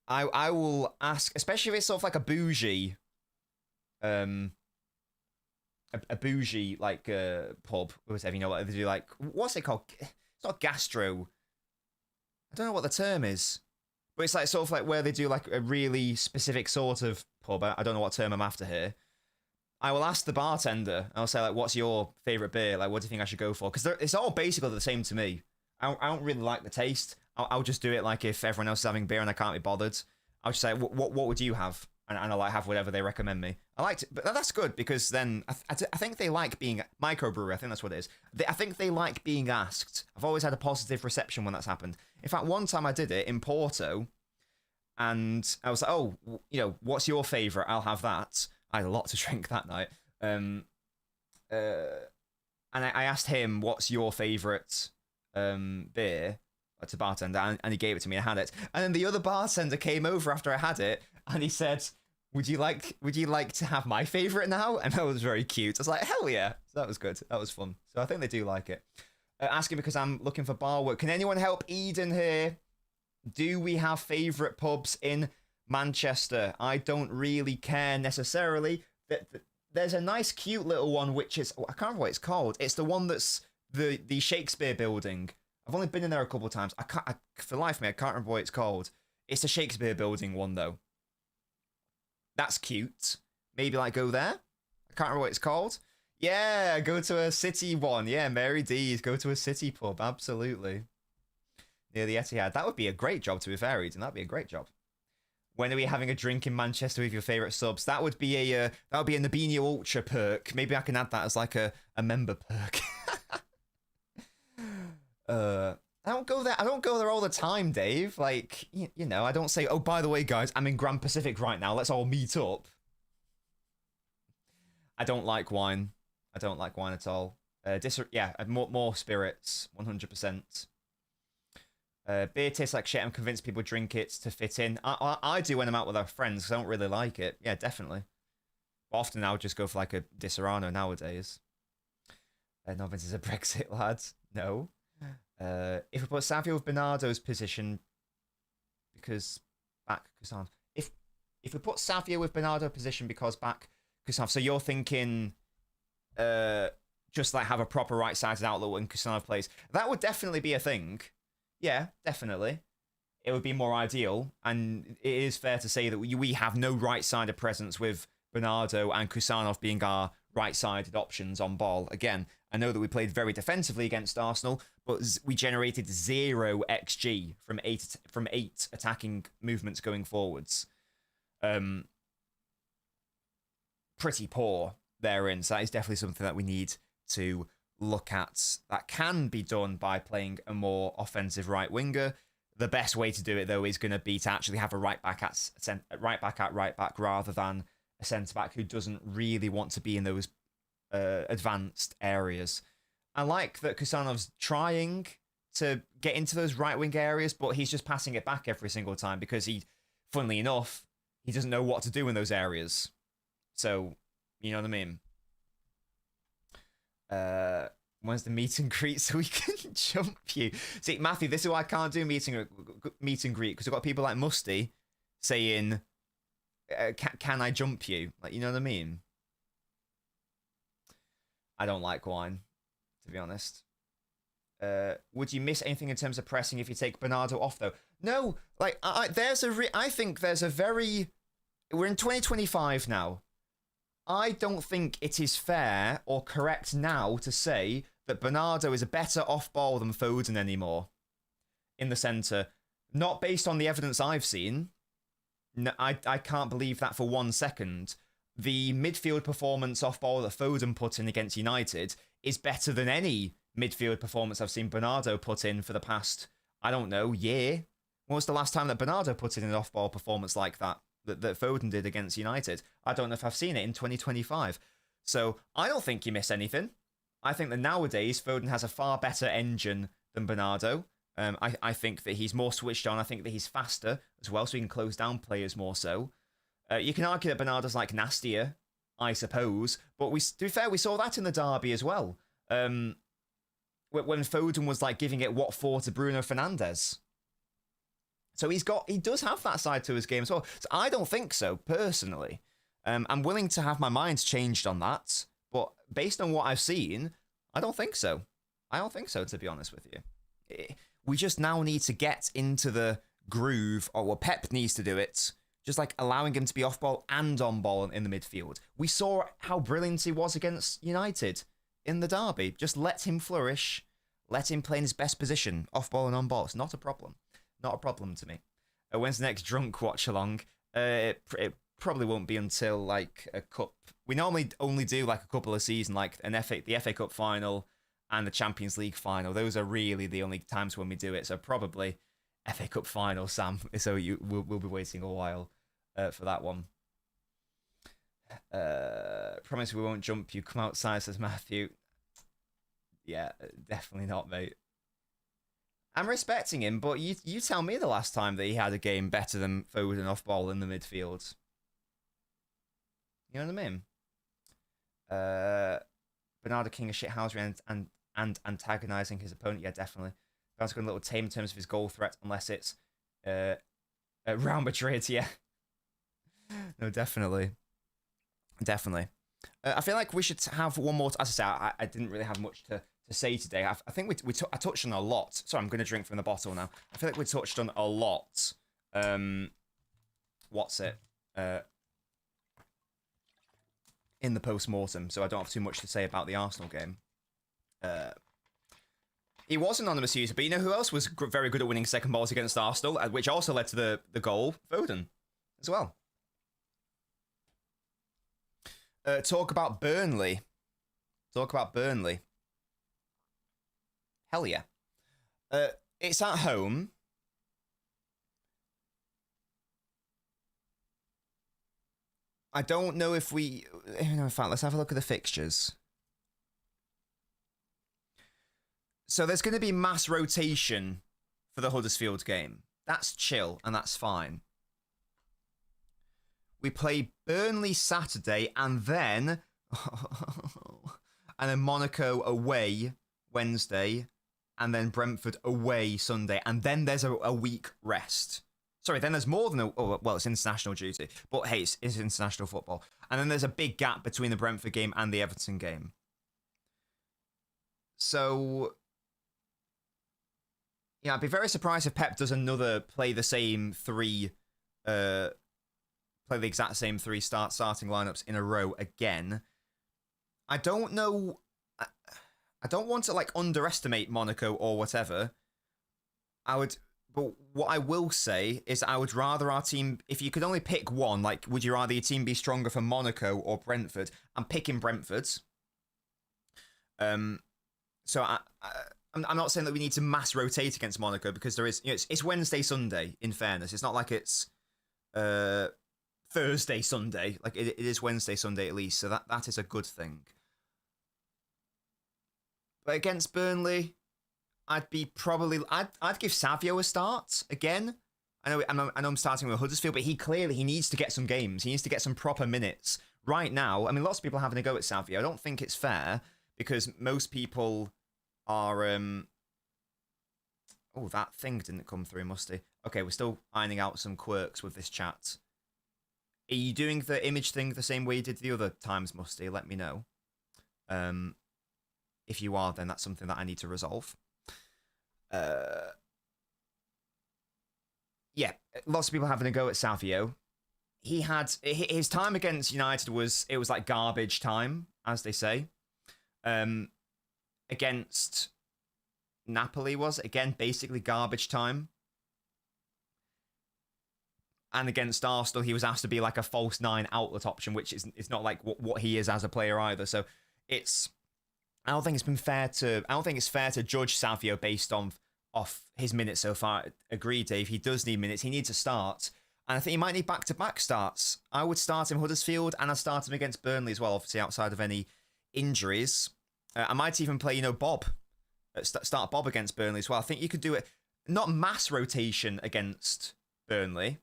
Speaker 2: I will ask, especially if it's sort of like a bougie, a bougie like pub or whatever, you know what they do, like what's it called? It's not gastro. I don't know what the term is, but it's like sort of like where they do like a really specific sort of pub. I don't know what term I'm after here. I will ask the bartender. I'll say like, "What's your favorite beer? Like, what do you think I should go for?" Because it's all basically the same to me. I don't really like the taste. I'll just do it like if everyone else is having beer and I can't be bothered. I'll just say, "What would you have?" And I'll like have whatever they recommend me. I liked it, but that's good because then I think they like being microbrewery. I think that's what it is. I think they like being asked. I've always had a positive reception when that's happened. In fact, one time I did it in Porto, and I was like, "Oh, you know, what's your favorite? I'll have that." I had a lot to drink that night. And I asked him, "What's your favorite beer?" to bartender, and he gave it to me. I had it, and then the other bartender came over after I had it, and he said, Would you like to have my favorite now?" And that was very cute. I was like, "Hell yeah!" So that was good. That was fun. So I think they do like it. Asking because I'm looking for bar work. Can anyone help Eden here? Do we have favorite pubs in Manchester? I don't really care necessarily. There's a nice, cute little one, which is... I can't remember what it's called. It's the one that's the Shakespeare building. I've only been in there a couple of times. For the life of me, I can't remember what it's called. It's the Shakespeare building one, though. That's cute. Maybe, like, go there? can't remember what it's called. Yeah, go to a city one. Yeah, Mary D's. Go to a city pub. Absolutely. Near the Etihad. That would be a great job, to be fair, Eden. That'd be a great job. When are we having a drink in Manchester with your favourite subs? That would be a Nabinio Ultra perk. Maybe I can add that as like a member perk. I don't go there. I don't go there all the time, Dave. Like, you know, I don't say, oh, by the way, guys, I'm in Grand Pacific right now. Let's all meet up. I don't like wine. I don't like wine at all. Yeah, more spirits, 100%. Beer tastes like shit. I'm convinced people drink it to fit in. I do when I'm out with our friends because I don't really like it. Yeah, definitely. Often I would just go for like a Disaronno nowadays. Nobbins is a Brexit lad. No. If we put Savio with Bernardo's position, because back Kusanov. If we put Savio with Bernardo position because back Kusanov, so you're thinking, just like have a proper right-sided outlet when Kusanov plays. That would definitely be a thing. Yeah, definitely. It would be more ideal, and it is fair to say that we have no right-sided presence with Bernardo and Kusanov being our right-sided options on ball. Again, I know that we played very defensively against Arsenal, but we generated 0 XG from eight attacking movements going forwards. Pretty poor therein, so that is definitely something that we need to look at. That can be done by playing a more offensive right winger. The best way to do it, though, is going to be to actually have a right back at right back rather than a centre back who doesn't really want to be in those advanced areas. I like that Kusanov's trying to get into those right wing areas, but he's just passing it back every single time because funnily enough, he doesn't know what to do in those areas. So, you know what I mean? When's the meet and greet so we can jump you? See, Matthew, this is why I can't do meet and greet, because I've got people like Musty saying, can I jump you? Like, you know what I mean? I don't like wine, to be honest. Would you miss anything in terms of pressing if you take Bernardo off, though? No, like, I think there's a very... We're in 2025 now. I don't think it is fair or correct now to say that Bernardo is a better off-ball than Foden anymore in the centre. Not based on the evidence I've seen. No, I can't believe that for 1 second. The midfield performance off-ball that Foden put in against United is better than any midfield performance I've seen Bernardo put in for the past, I don't know, year. When was the last time that Bernardo put in an off-ball performance like that Foden did against United? I don't know if I've seen it in 2025. So I don't think you miss anything. I think that nowadays Foden has a far better engine than Bernardo. I think that he's more switched on. I think that he's faster as well, so he can close down players more so. You can argue that Bernardo's like nastier, I suppose. But to be fair, we saw that in the derby as well. When Foden was like giving it what for to Bruno Fernandes. So he does have that side to his game as well. So I don't think so, personally. I'm willing to have my mind changed on that, but based on what I've seen, I don't think so. I don't think so, to be honest with you. We just now need to get into the groove, or well, Pep needs to do it, just like allowing him to be off-ball and on-ball in the midfield. We saw how brilliant he was against United in the derby. Just let him flourish, let him play in his best position, off-ball and on-ball. It's not a problem. Not a problem to me. When's the next drunk watch-along? It probably won't be until like a cup. We normally only do like a couple of seasons, like the FA Cup final and the Champions League final. Those are really the only times when we do it. So probably FA Cup final, Sam. So we'll be waiting a while for that one. Promise we won't jump you. Come outside, says Matthew. Yeah, definitely not, mate. I'm respecting him, but you tell me the last time that he had a game better than Foden off ball in the midfield. You know what I mean? Bernardo King of shithousery and antagonising his opponent. Yeah, definitely. Bernardo's got a little tame in terms of his goal threat, unless it's Real Madrid. Yeah. No, definitely. Definitely. I feel like we should have one more. As I say, I didn't really have much to say today. I think I touched on a lot. Sorry, I'm going to drink from the bottle now. I feel like we touched on a lot. What's it? in the post-mortem, so I don't have too much to say about the Arsenal game. He was an anonymous user, but you know who else was very good at winning second balls against Arsenal, which also led to the goal? Foden, as well. Talk about Burnley. Talk about Burnley. Hell yeah. It's at home. I don't know if we... In fact, let's have a look at the fixtures. So there's going to be mass rotation for the Huddersfield game. That's chill, and that's fine. We play Burnley Saturday, and then Monaco away Wednesday, and then Brentford away Sunday, and then there's a week rest. Sorry, then there's more than well, it's international duty, but hey, it's international football. And then there's a big gap between the Brentford game and the Everton game. So... yeah, I'd be very surprised if Pep does another play the exact same three starting lineups in a row again. I don't know. I don't want to like underestimate Monaco or whatever. But what I will say is I would rather our team, if you could only pick one, like, would you rather your team be stronger for Monaco or Brentford? I'm picking Brentford. So I'm not saying that we need to mass rotate against Monaco because there is, it's Wednesday, Sunday, in fairness. It's not like it's Thursday, Sunday. Like, it is Wednesday, Sunday at least. So that is a good thing. But against Burnley, I'd give Savio a start again. I know I'm starting with Huddersfield, but he needs to get some games. He needs to get some proper minutes. Right now, I mean, lots of people are having a go at Savio. I don't think it's fair because most people are... Oh, that thing didn't come through, musty. Okay, we're still ironing out some quirks with this chat. Are you doing the image thing the same way you did the other times, musty? Let me know. If you are, then that's something that I need to resolve. Yeah, lots of people having a go at Savio. He had... His time against United was like garbage time, as they say. Against... Napoli was, again, basically garbage time. And against Arsenal, he was asked to be like a false nine outlet option, which is not like what he is as a player either. So it's... I don't think it's fair to judge Savio based off his minutes so far. Agreed, Dave. He does need minutes. He needs to start. And I think he might need back-to-back starts. I would start him Huddersfield, and I'd start him against Burnley as well, obviously outside of any injuries. I might even play, Bob. Start Bob against Burnley as well. I think you could do it, not mass rotation against Burnley,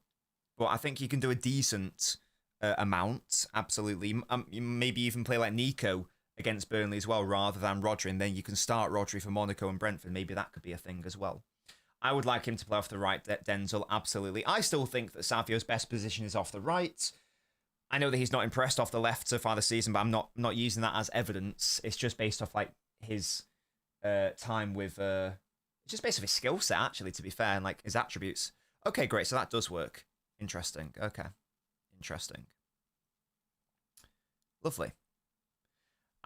Speaker 2: but I think you can do a decent amount, absolutely. Maybe even play like Nico against Burnley as well, rather than Rodri, and then you can start Rodri for Monaco and Brentford. Maybe that could be a thing as well. I would like him to play off the right, Denzel, absolutely. I still think that Savio's best position is off the right. I know that he's not impressed off the left so far this season, but I'm not using that as evidence. It's just based off like his... time with just based off his skill set, actually, to be fair, and like his attributes. Okay, great. So that does work. Interesting. Okay. Interesting. Lovely.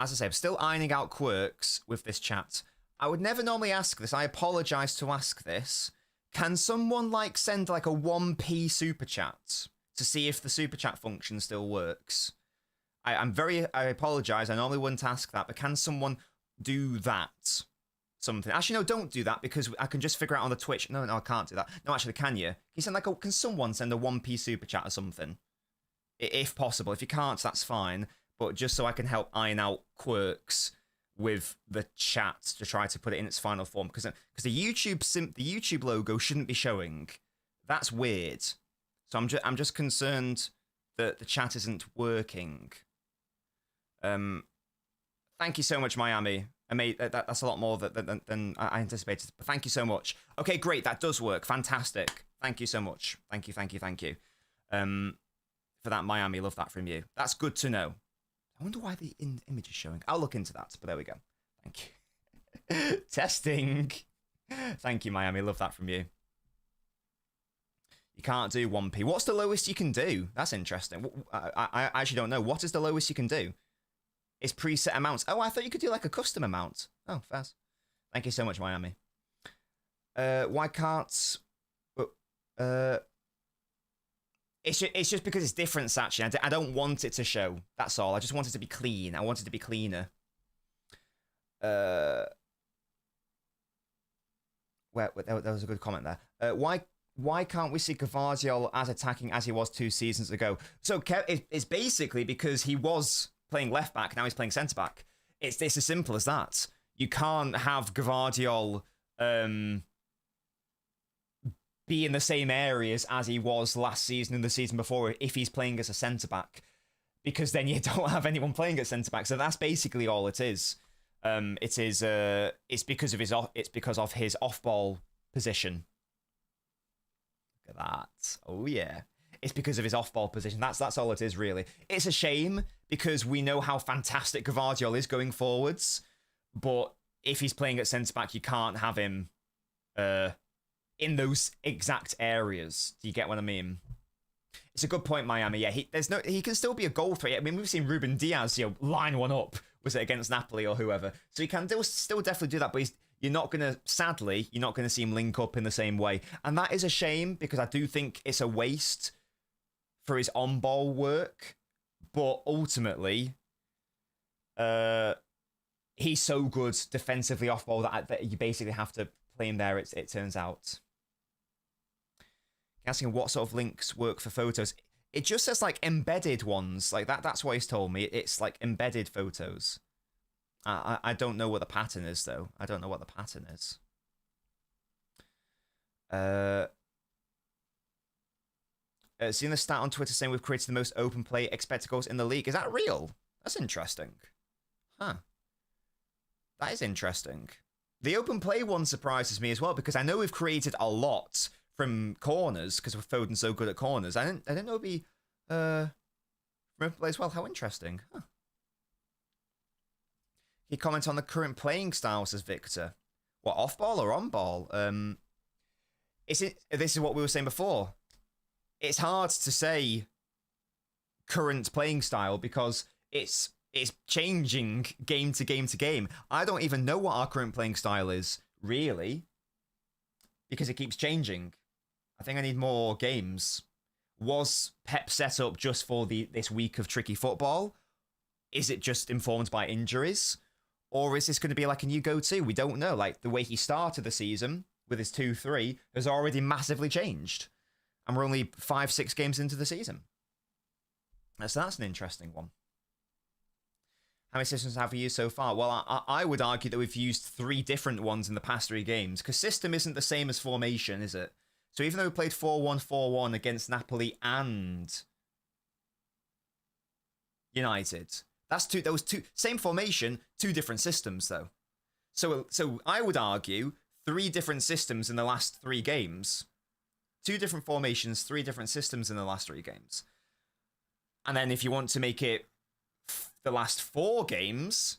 Speaker 2: As I say, I'm still ironing out quirks with this chat. I would never normally ask this. I apologize to ask this. Can someone like send like a 1p super chat to see if the super chat function still works? I apologize. I normally wouldn't ask that, but can someone do that? Something. Actually, no, don't do that because I can just figure out on the Twitch. No, I can't do that. No, actually, can you? Can someone send a 1p super chat or something? If possible. If you can't, that's fine. But just so I can help iron out quirks with the chat to try to put it in its final form. Because the YouTube logo shouldn't be showing. That's weird. So I'm just concerned that the chat isn't working. Thank you so much, Miami. That's a lot more than I anticipated. But thank you so much. Okay, great. That does work. Fantastic. Thank you so much. Thank you. For that, Miami. Love that from you. That's good to know. I wonder why the image is showing. I'll look into that. But there we go. Thank you. Testing. Thank you, Miami. Love that from you. You can't do 1p. What's the lowest you can do? That's interesting. I actually don't know. What is the lowest you can do? It's preset amounts. Oh, I thought you could do like a custom amount. Oh, fast. Thank you so much, Miami. Why can't... It's just because it's different, Sachi. I don't want it to show. That's all. I just want it to be clean. I want it to be cleaner. There was a good comment there. Why can't we see Gvardiol as attacking as he was 2 seasons ago? So it's basically because he was playing left back, now he's playing centre back. It's as simple as that. You can't have Gvardiol be in the same areas as he was last season and the season before if he's playing as a centre back, because then you don't have anyone playing at centre back. So that's basically all it is. It's because of his off ball position. Look at that. Oh yeah. It's because of his off ball position. That's all it is, really. It's a shame because we know how fantastic Gvardiol is going forwards, but if he's playing at centre back, you can't have him in those exact areas. Do you get what I mean? It's a good point, Miami. Yeah, he can still be a goal threat. I mean, we've seen Ruben Diaz, line one up. Was it against Napoli or whoever? So he can still definitely do that, but you're not going to see him link up in the same way. And that is a shame because I do think it's a waste for his on-ball work. But ultimately, he's so good defensively off-ball that you basically have to play him there, it turns out. Asking what sort of links work for photos. It just says like embedded ones. Like that's what he's told me. It's like embedded photos. I don't know what the pattern is though. I don't know what the pattern is. Seeing the stat on Twitter saying we've created the most open play expected goals in the league. Is that real? That's interesting. Huh. That is interesting. The open play one surprises me as well because I know we've created a lot from corners because Foden's so good at corners. I didn't know it'd be from open play as well. How interesting. Huh. He comments on the current playing style, says Victor. What, off ball or on ball? This is what we were saying before. It's hard to say current playing style because it's changing game to game to game. I don't even know what our current playing style is, really, because it keeps changing. I think I need more games. Was Pep set up just for this week of tricky football? Is it just informed by injuries? Or is this going to be like a new go-to? We don't know. Like, the way he started the season with his 2-3 has already massively changed. And we're only 5-6 games into the season. So that's an interesting one. How many systems have we used so far? Well, I would argue that we've used 3 different ones in the past 3 games, because system isn't the same as formation, is it? So even though we played 4-1-4-1 against Napoli and United, those two same formation, 2 different systems though. So I would argue 3 different systems in the last 3 games. 2 different formations, 3 different systems in the last 3 games. And then if you want to make it the last 4 games,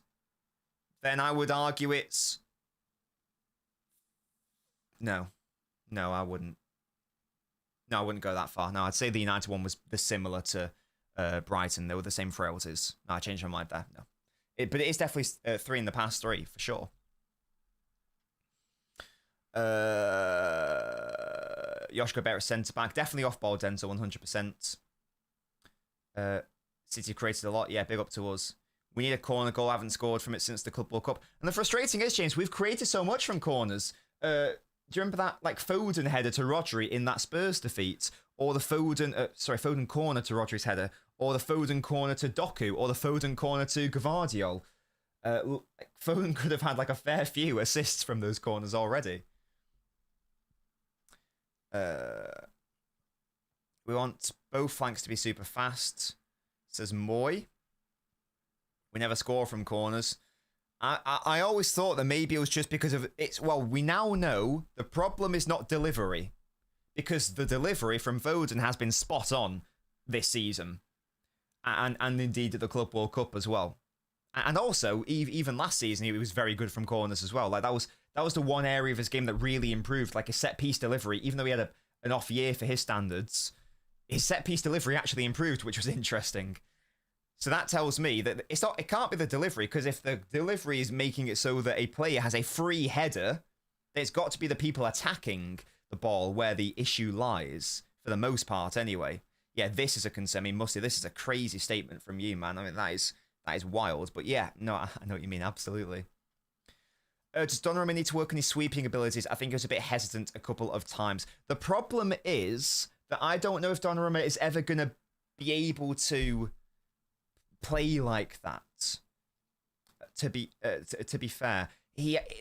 Speaker 2: then I would argue it's... No, I wouldn't. No, I wouldn't go that far. No, I'd say the United one was similar to Brighton. They were the same frailties. No, I changed my mind there. No, but it is definitely 3 in the past 3 for sure. Joshua Barrett centre back, definitely off ball. Denzel 100%. City created a lot. Yeah, big up to us. We need a corner goal. I haven't scored from it since the Club World Cup. And the frustrating is, James, we've created so much from corners. Do you remember that like Foden header to Rodri in that Spurs defeat, or the Foden corner to Rodri's header, or the Foden corner to Doku, or the Foden corner to Gvardiol? Foden could have had like a fair few assists from those corners already. We want both flanks to be super fast, says Moy. We never score from corners. I always thought that maybe it was just because of it's. Well, we now know the problem is not delivery, because the delivery from Foden has been spot on this season, and indeed at the Club World Cup as well, and also even last season he was very good from corners as well. Like that was the one area of his game that really improved, like a set piece delivery. Even though he had an off year for his standards, his set piece delivery actually improved, which was interesting. So that tells me that it can't be the delivery, because if the delivery is making it so that a player has a free header, then it's got to be the people attacking the ball where the issue lies, for the most part anyway. Yeah, this is a concern. I mean, Musty, this is a crazy statement from you, man. I mean, that is wild. But yeah, no, I know what you mean, absolutely. Does Donnarumma need to work on his sweeping abilities? I think he was a bit hesitant a couple of times. The problem is that I don't know if Donnarumma is ever going to be able to play like that. To be fair,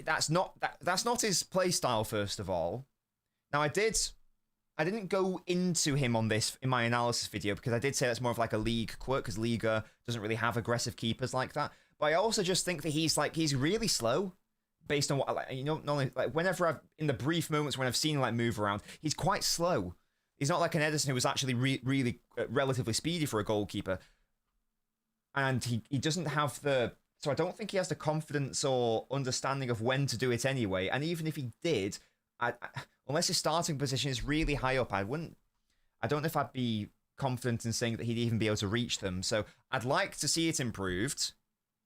Speaker 2: that's not his play style. First of all, now I didn't go into him on this in my analysis video, because I did say that's more of like a league quirk, because Liga doesn't really have aggressive keepers like that. But I also just think that he's really slow, based on what, like, you know, not only, like, whenever in the brief moments when I've seen him like move around, he's quite slow. He's not like an Ederson who was actually really relatively speedy for a goalkeeper. And he doesn't have so I don't think he has the confidence or understanding of when to do it anyway. And even if he did, unless his starting position is really high up, I don't know if I'd be confident in saying that he'd even be able to reach them. So I'd like to see it improved,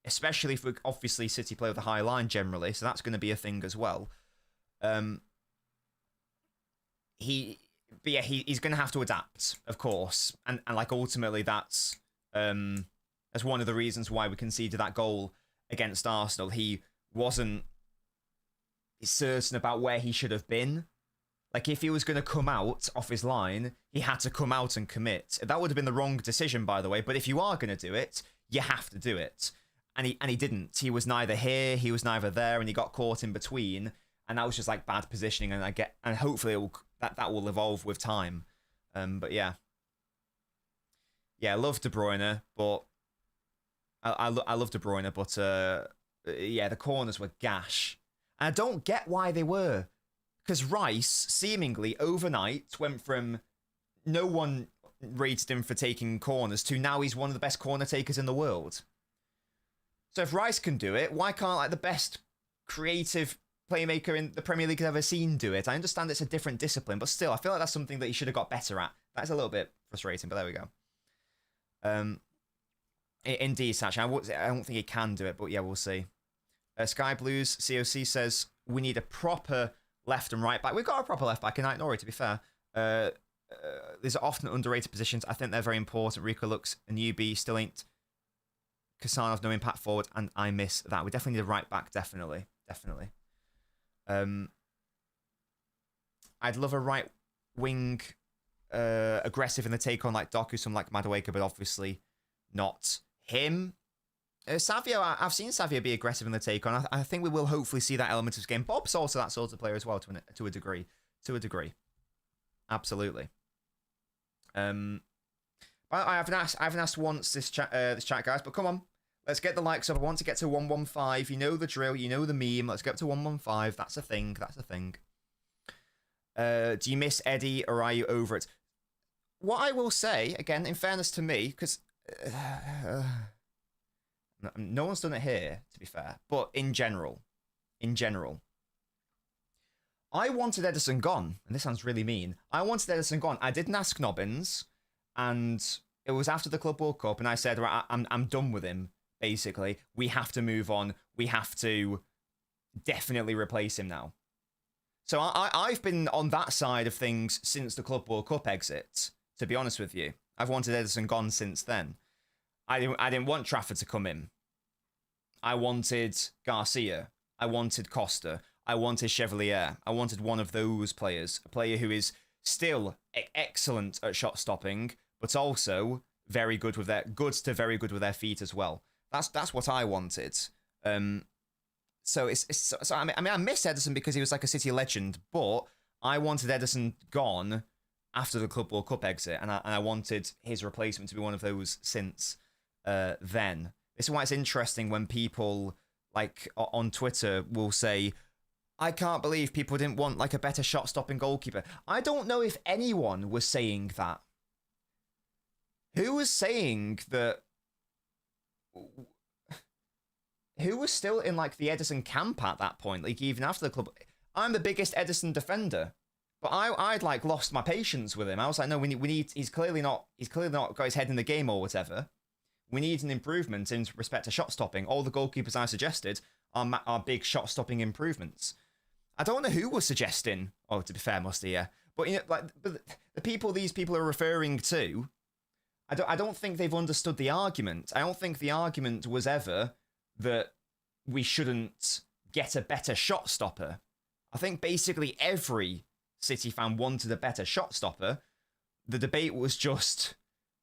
Speaker 2: especially for, obviously, City play with a high line generally. So that's going to be a thing as well. He's going to have to adapt, of course. And like, ultimately, that's one of the reasons why we conceded that goal against Arsenal. He wasn't certain about where he should have been. Like, if he was going to come out off his line, he had to come out and commit. That would have been the wrong decision, by the way. But if you are going to do it, you have to do it. And he didn't. He was neither here, he was neither there, and he got caught in between. And that was just like bad positioning. And hopefully that will evolve with time. But yeah, I love De Bruyne, but I love De Bruyne, but yeah, the corners were gash. And I don't get why they were. Because Rice, seemingly overnight, went from no one rated him for taking corners to now he's one of the best corner takers in the world. So if Rice can do it, why can't like the best creative playmaker in the Premier League I've ever seen do it? I understand it's a different discipline, but still, I feel like that's something that he should have got better at. That's a little bit frustrating, but there we go. Indeed, Satch. I don't think he can do it, but yeah, we'll see. Sky Blues COC says we need a proper left and right back. We've got a proper left back in Nori, to be fair. These are often underrated positions. I think they're very important. Rico looks a newbie, still ain't Kasanov, no impact forward, and I miss that. We definitely need a right back, definitely. I'd love a right wing aggressive in the take on like Doku, some like Madueke, but obviously not him. Savio, I've seen Savio be aggressive in the take on. I think we will hopefully see that element of his game. Bob's also that sort of player as well, to a degree. Absolutely. But I haven't asked once this chat, guys. But come on, let's get the likes up. I want to get to 115. You know the drill. You know the meme. Let's get to 115. That's a thing. Do you miss Eddie or are you over it? What I will say, again, in fairness to me, because no one's done it here, to be fair, but in general, I wanted Ederson gone, and this sounds really mean. I wanted Ederson gone. I didn't ask Nobbins, and it was after the Club World Cup, and I said, right, I'm done with him, basically. We have to move on. We have to definitely replace him now. So I've been on that side of things since the Club World Cup exit, to be honest with you. I've wanted Ederson gone since then. I didn't want Trafford to come in. I wanted Garcia. I wanted Costa. I wanted Chevalier. I wanted one of those players. A player who is still excellent at shot stopping, but also very good with their very good with their feet as well. That's what I wanted. So I mean I miss Ederson because he was like a City legend, but I wanted Ederson gone after the Club World Cup exit, and I wanted his replacement to be one of those since then. This is why it's interesting when people like on Twitter will say, I can't believe people didn't want like a better shot stopping goalkeeper. I don't know if anyone was saying that. Who was saying that? Who was still in like the Ederson camp at that point? Like even after the club, I'm the biggest Ederson defender. But I'd like lost my patience with him. I was like, no, we need. He's clearly not got his head in the game or whatever. We need an improvement in respect to shot stopping. All the goalkeepers I suggested are big shot stopping improvements. I don't know who was suggesting. Oh, to be fair, Musty, yeah. But but the people these people are referring to, I don't think they've understood the argument. I don't think the argument was ever that we shouldn't get a better shot stopper. I think basically every City fan wanted a better shot stopper. The debate was just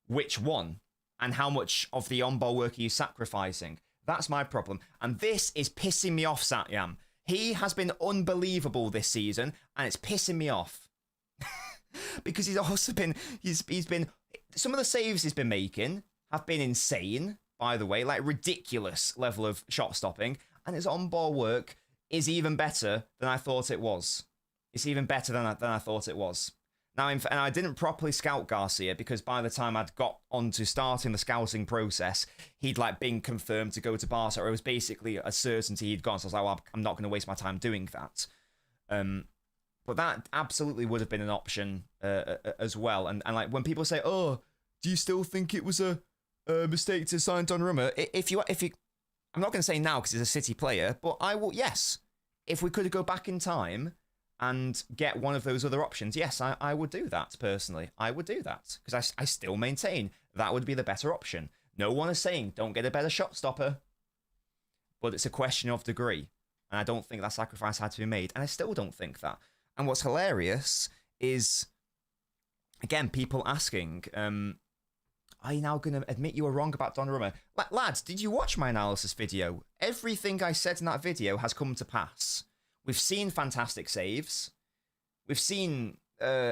Speaker 2: which one and how much of the on-ball work are you sacrificing. That's my problem. And this is pissing me off, Satyam. He has been unbelievable this season, and it's pissing me off. Because he's also been, he's been, some of the saves he's been making have been insane, by the way, like ridiculous level of shot stopping, and his on-ball work is even better than I thought it was. It's even better than I thought it was. Now, and I didn't properly scout Garcia because by the time I'd got onto starting the scouting process, he'd like been confirmed to go to Barca, or it was basically a certainty he'd gone. So I was like, well, I'm not going to waste my time doing that. But that absolutely would have been an option as well. And like when people say, "Oh, do you still think it was a mistake to sign Donnarumma?" If you, I'm not going to say now because he's a City player, but I will. Yes, if we could go back in time and get one of those other options, yes, I would do that personally. I would do that because I still maintain that would be the better option. No one is saying don't get a better shot stopper, but it's a question of degree, and I don't think that sacrifice had to be made, and I still don't think that. And what's hilarious is, again, people asking, are you now going to admit you were wrong about Donnarumma? Lads, did you watch my analysis video? Everything I said in that video has come to pass. We've seen fantastic saves. We've seen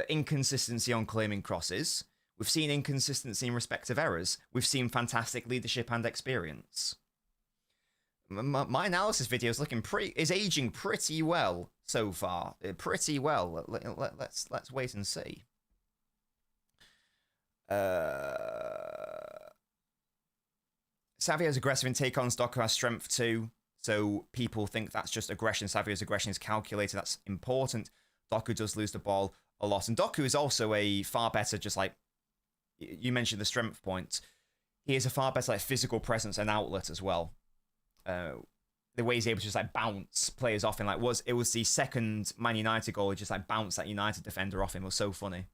Speaker 2: inconsistency on claiming crosses. We've seen inconsistency in respect of errors. We've seen fantastic leadership and experience. My analysis video is aging pretty well so far. Pretty well. Let's wait and see. Savio's aggressive in take-ons. Doku has strength too. So people think that's just aggression. Savio's aggression is calculated. That's important. Doku does lose the ball a lot. And Doku is also a far better, just like you mentioned the strength point. He is a far better like physical presence and outlet as well. The way he's able to just like bounce players off him, like it was the second Man United goal, he just like bounced that United defender off him. It was so funny.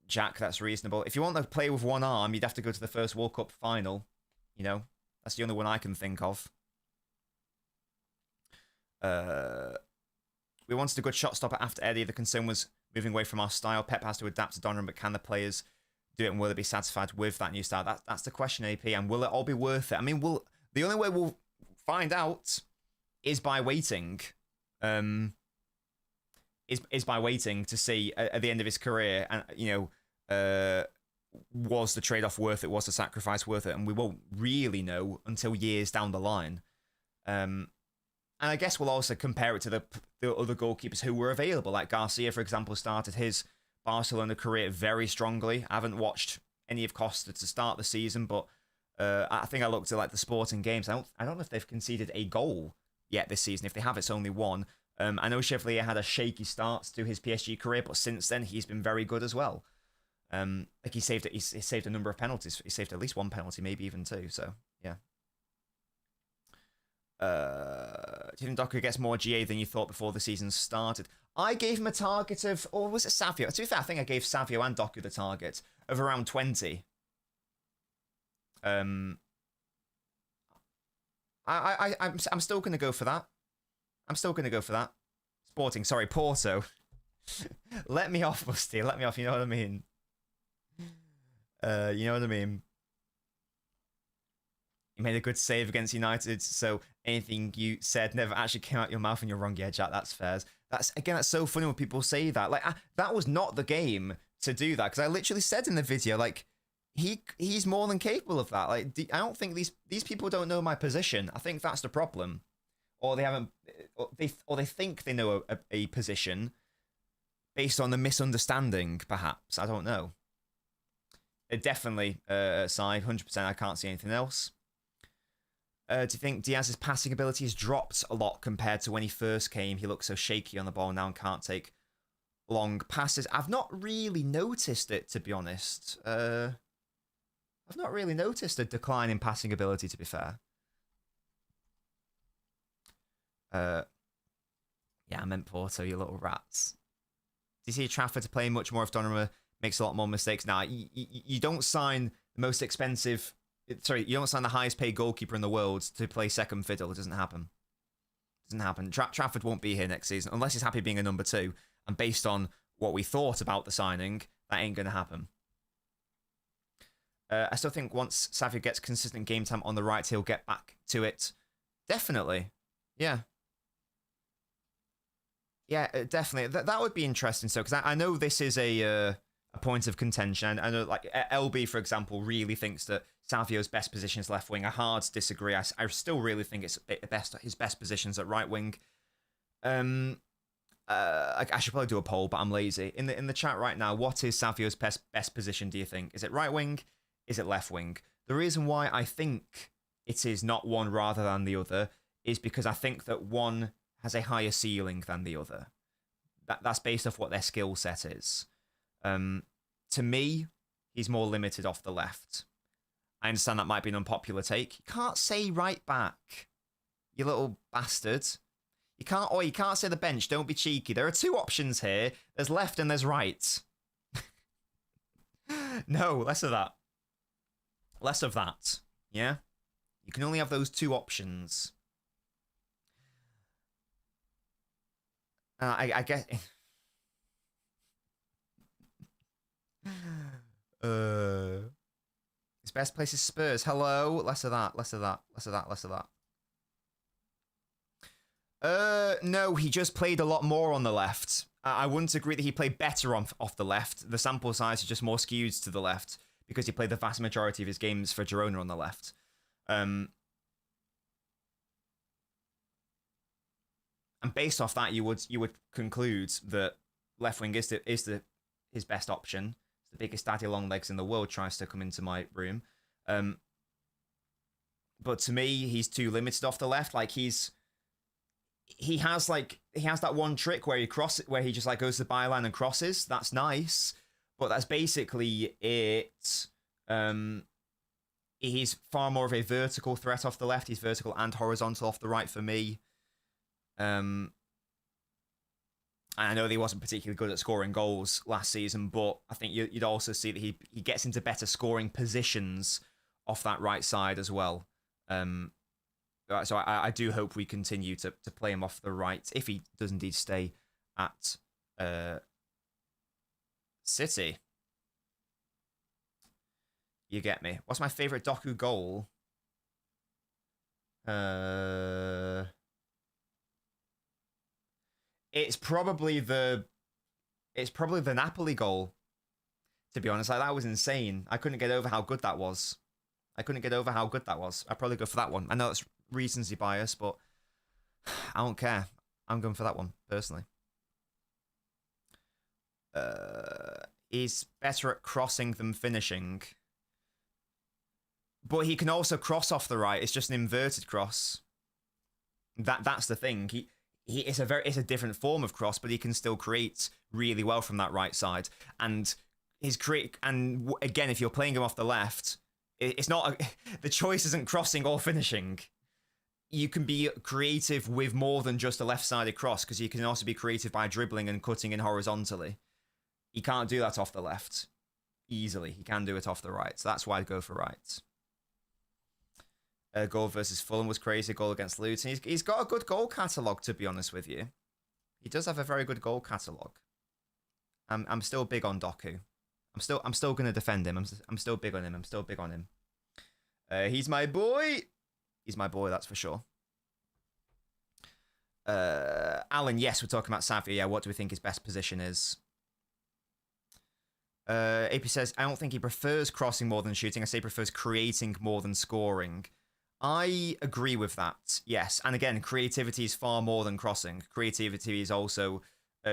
Speaker 2: Jack, that's reasonable. If you want to play with one arm, you'd have to go to the first World Cup final. You know, that's the only one I can think of. We wanted a good shot stopper after Eddie. The concern was moving away from our style. Pep has to adapt to Donnarumma, but can the players do it, and will they be satisfied with that new style? That's the question, AP. And will it all be worth it? I mean, the only way we'll find out is by waiting. Is by waiting to see at the end of his career, and you know, was the trade-off worth it? Was the sacrifice worth it? And we won't really know until years down the line. And I guess we'll also compare it to the other goalkeepers who were available. Like Garcia, for example, started his Barcelona career very strongly. I haven't watched any of Costa to start the season, but I think I looked at like the sporting games. I don't know if they've conceded a goal yet this season. If they have, it's only one. I know Chevalier had a shaky start to his PSG career, but since then he's been very good as well. Like he saved a number of penalties. He saved at least one penalty, maybe even two. So yeah. Do you think Doku gets more GA than you thought before the season started? I gave him a target of, or was it Savio? To be fair, I think I gave Savio and Doku the target of around 20. I'm still going to go for that. Porto. Let me off, Musty. Let me off. You know what I mean? You know what I mean? You made a good save against United, so anything you said never actually came out your mouth, and you're wrong. Yeah, Jack, that's fair. That's so funny when people say that. Like, that was not the game to do that, because I literally said in the video, like, he's more than capable of that. Like, I don't think these people don't know my position. I think that's the problem, or they haven't, or they think they know a position based on the misunderstanding, perhaps. I don't know. Definitely, side 100%. I can't see anything else. Do you think Diaz's passing ability has dropped a lot compared to when he first came? He looked so shaky on the ball now and can't take long passes. I've not really noticed it, to be honest. I've not really noticed a decline in passing ability, to be fair. Yeah, I meant Porto, you little rats. Do you see Trafford to play much more if Donnarumma makes a lot more mistakes? Nah, you don't sign the most expensive... Sorry, you don't sign the highest paid goalkeeper in the world to play second fiddle. It doesn't happen. It doesn't happen. Trafford won't be here next season unless he's happy being a number 2. And based on what we thought about the signing, that ain't going to happen. I still think once Savio gets consistent game time on the right, he'll get back to it. Definitely. Yeah. Yeah, definitely. That would be interesting. So, because I know this is a point of contention. I know, like, LB, for example, really thinks that Savio's best position is left wing. I hard disagree. I still really think it's his best position's at right wing. I should probably do a poll, but I'm lazy. In the chat right now, what is Savio's best position, do you think? Is it right wing? Is it left wing? The reason why I think it is not one rather than the other is because I think that one has a higher ceiling than the other. That's based off what their skill set is. To me, he's more limited off the left. I understand that might be an unpopular take. You can't say right back, you little bastard. You can't say the bench. Don't be cheeky. There are 2 options here. There's left and there's right. No, less of that. Less of that. Yeah? You can only have those 2 options. I guess... His best place is Spurs. Hello? Less of that. Less of that. Less of that. Less of that. No, he just played a lot more on the left. I wouldn't agree that he played better off the left. The sample size is just more skewed to the left because he played the vast majority of his games for Girona on the left. And based off that, you would conclude that left wing is his best option. It's the biggest daddy long legs in the world tries to come into my room. But to me, he's too limited off the left. Like he has that one trick where he just like goes to the byline and crosses. That's nice, but that's basically it. He's far more of a vertical threat off the left. He's vertical and horizontal off the right for me. I know that he wasn't particularly good at scoring goals last season, but I think you'd also see that he gets into better scoring positions off that right side as well. So I do hope we continue to play him off the right if he does indeed stay at City. You get me. What's my favourite Doku goal? It's probably the Napoli goal. To be honest, like that was insane. I couldn't get over how good that was. I'd probably go for that one. I know it's recency bias, but I don't care. I'm going for that one personally. He's better at crossing than finishing, but he can also cross off the right. It's just an inverted cross. That's the thing. It's a different form of cross, but he can still create really well from that right side. And again, if you're playing him off the left, it's not the choice isn't crossing or finishing. You can be creative with more than just a left-sided cross because you can also be creative by dribbling and cutting in horizontally. He can't do that off the left easily. He can do it off the right. So that's why I'd go for right. Goal versus Fulham was crazy. Goal against Luton. He's got a good goal catalogue, to be honest with you. He does have a very good goal catalogue. I'm still big on Doku. I'm still going to defend him. I'm still big on him. He's my boy. He's my boy, that's for sure. Alan, yes, we're talking about Savio. Yeah, what do we think his best position is? AP says, I don't think he prefers crossing more than shooting. I say he prefers creating more than scoring. I agree with that, yes. And again, creativity is far more than crossing. Creativity is also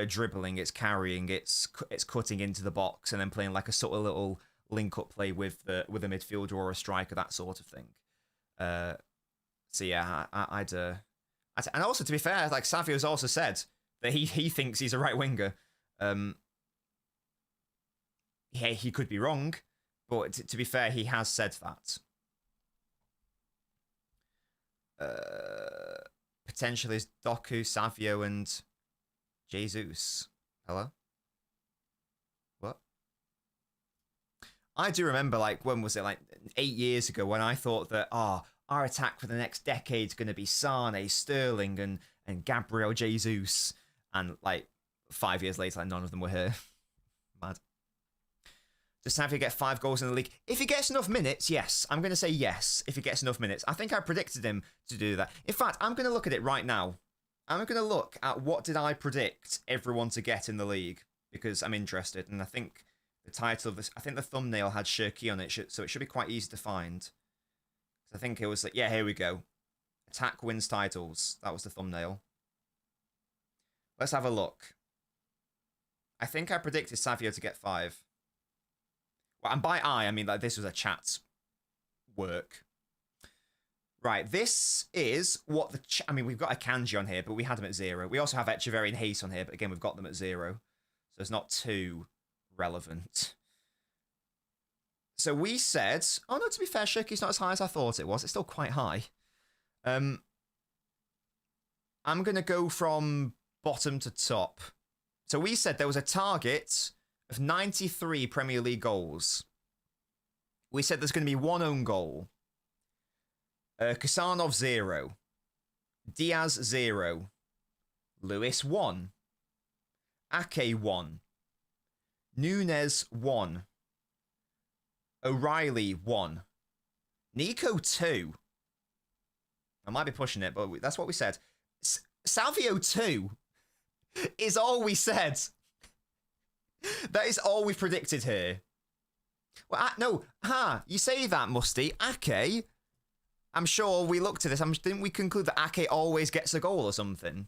Speaker 2: dribbling, it's carrying, it's cutting into the box and then playing like a sort of little link-up play with a midfielder or a striker, that sort of thing. So yeah, and also to be fair, like Savio's also said that he thinks he's a right winger. He could be wrong, but to be fair, he has said that. Potentially is Doku, Savio, and Jesus. Hello? What? I do remember, like, when was it? Like 8 years ago, when I thought that, our attack for the next decade is going to be Sane, Sterling, and Gabriel Jesus. And, like, 5 years later, like, none of them were here. Mad. Does Savio get 5 goals in the league? If he gets enough minutes, yes. I'm going to say yes, if he gets enough minutes. I think I predicted him to do that. In fact, I'm going to look at it right now. I'm going to look at what did I predict everyone to get in the league, because I'm interested. And I think the title of this, I think the thumbnail had Shirky on it, so it should be quite easy to find. I think it was like, yeah, here we go. Attack wins titles. That was the thumbnail. Let's have a look. I think I predicted Savio to get 5. Well, and by I mean like this was a chat work. Right, this is what the... I mean, we've got a Kanji on here, but we had them at 0. We also have Echeverry and Hayes on here, but again, we've got them at 0. So it's not too relevant. So we said... Oh, no, to be fair, Shirky's not as high as I thought it was. It's still quite high. I'm going to go from bottom to top. So we said there was a target of 93 Premier League goals. We said there's going to be 1 own goal. Kusanov 0. Diaz 0. Lewis 1. Ake 1. Nunes 1. O'Reilly 1. Nico 2. I might be pushing it, but that's what we said. Savio 2 is all we said. That is all we've predicted here. Well, no. You say that, Musty. Ake, I'm sure we looked at this. Didn't we conclude that Ake always gets a goal or something?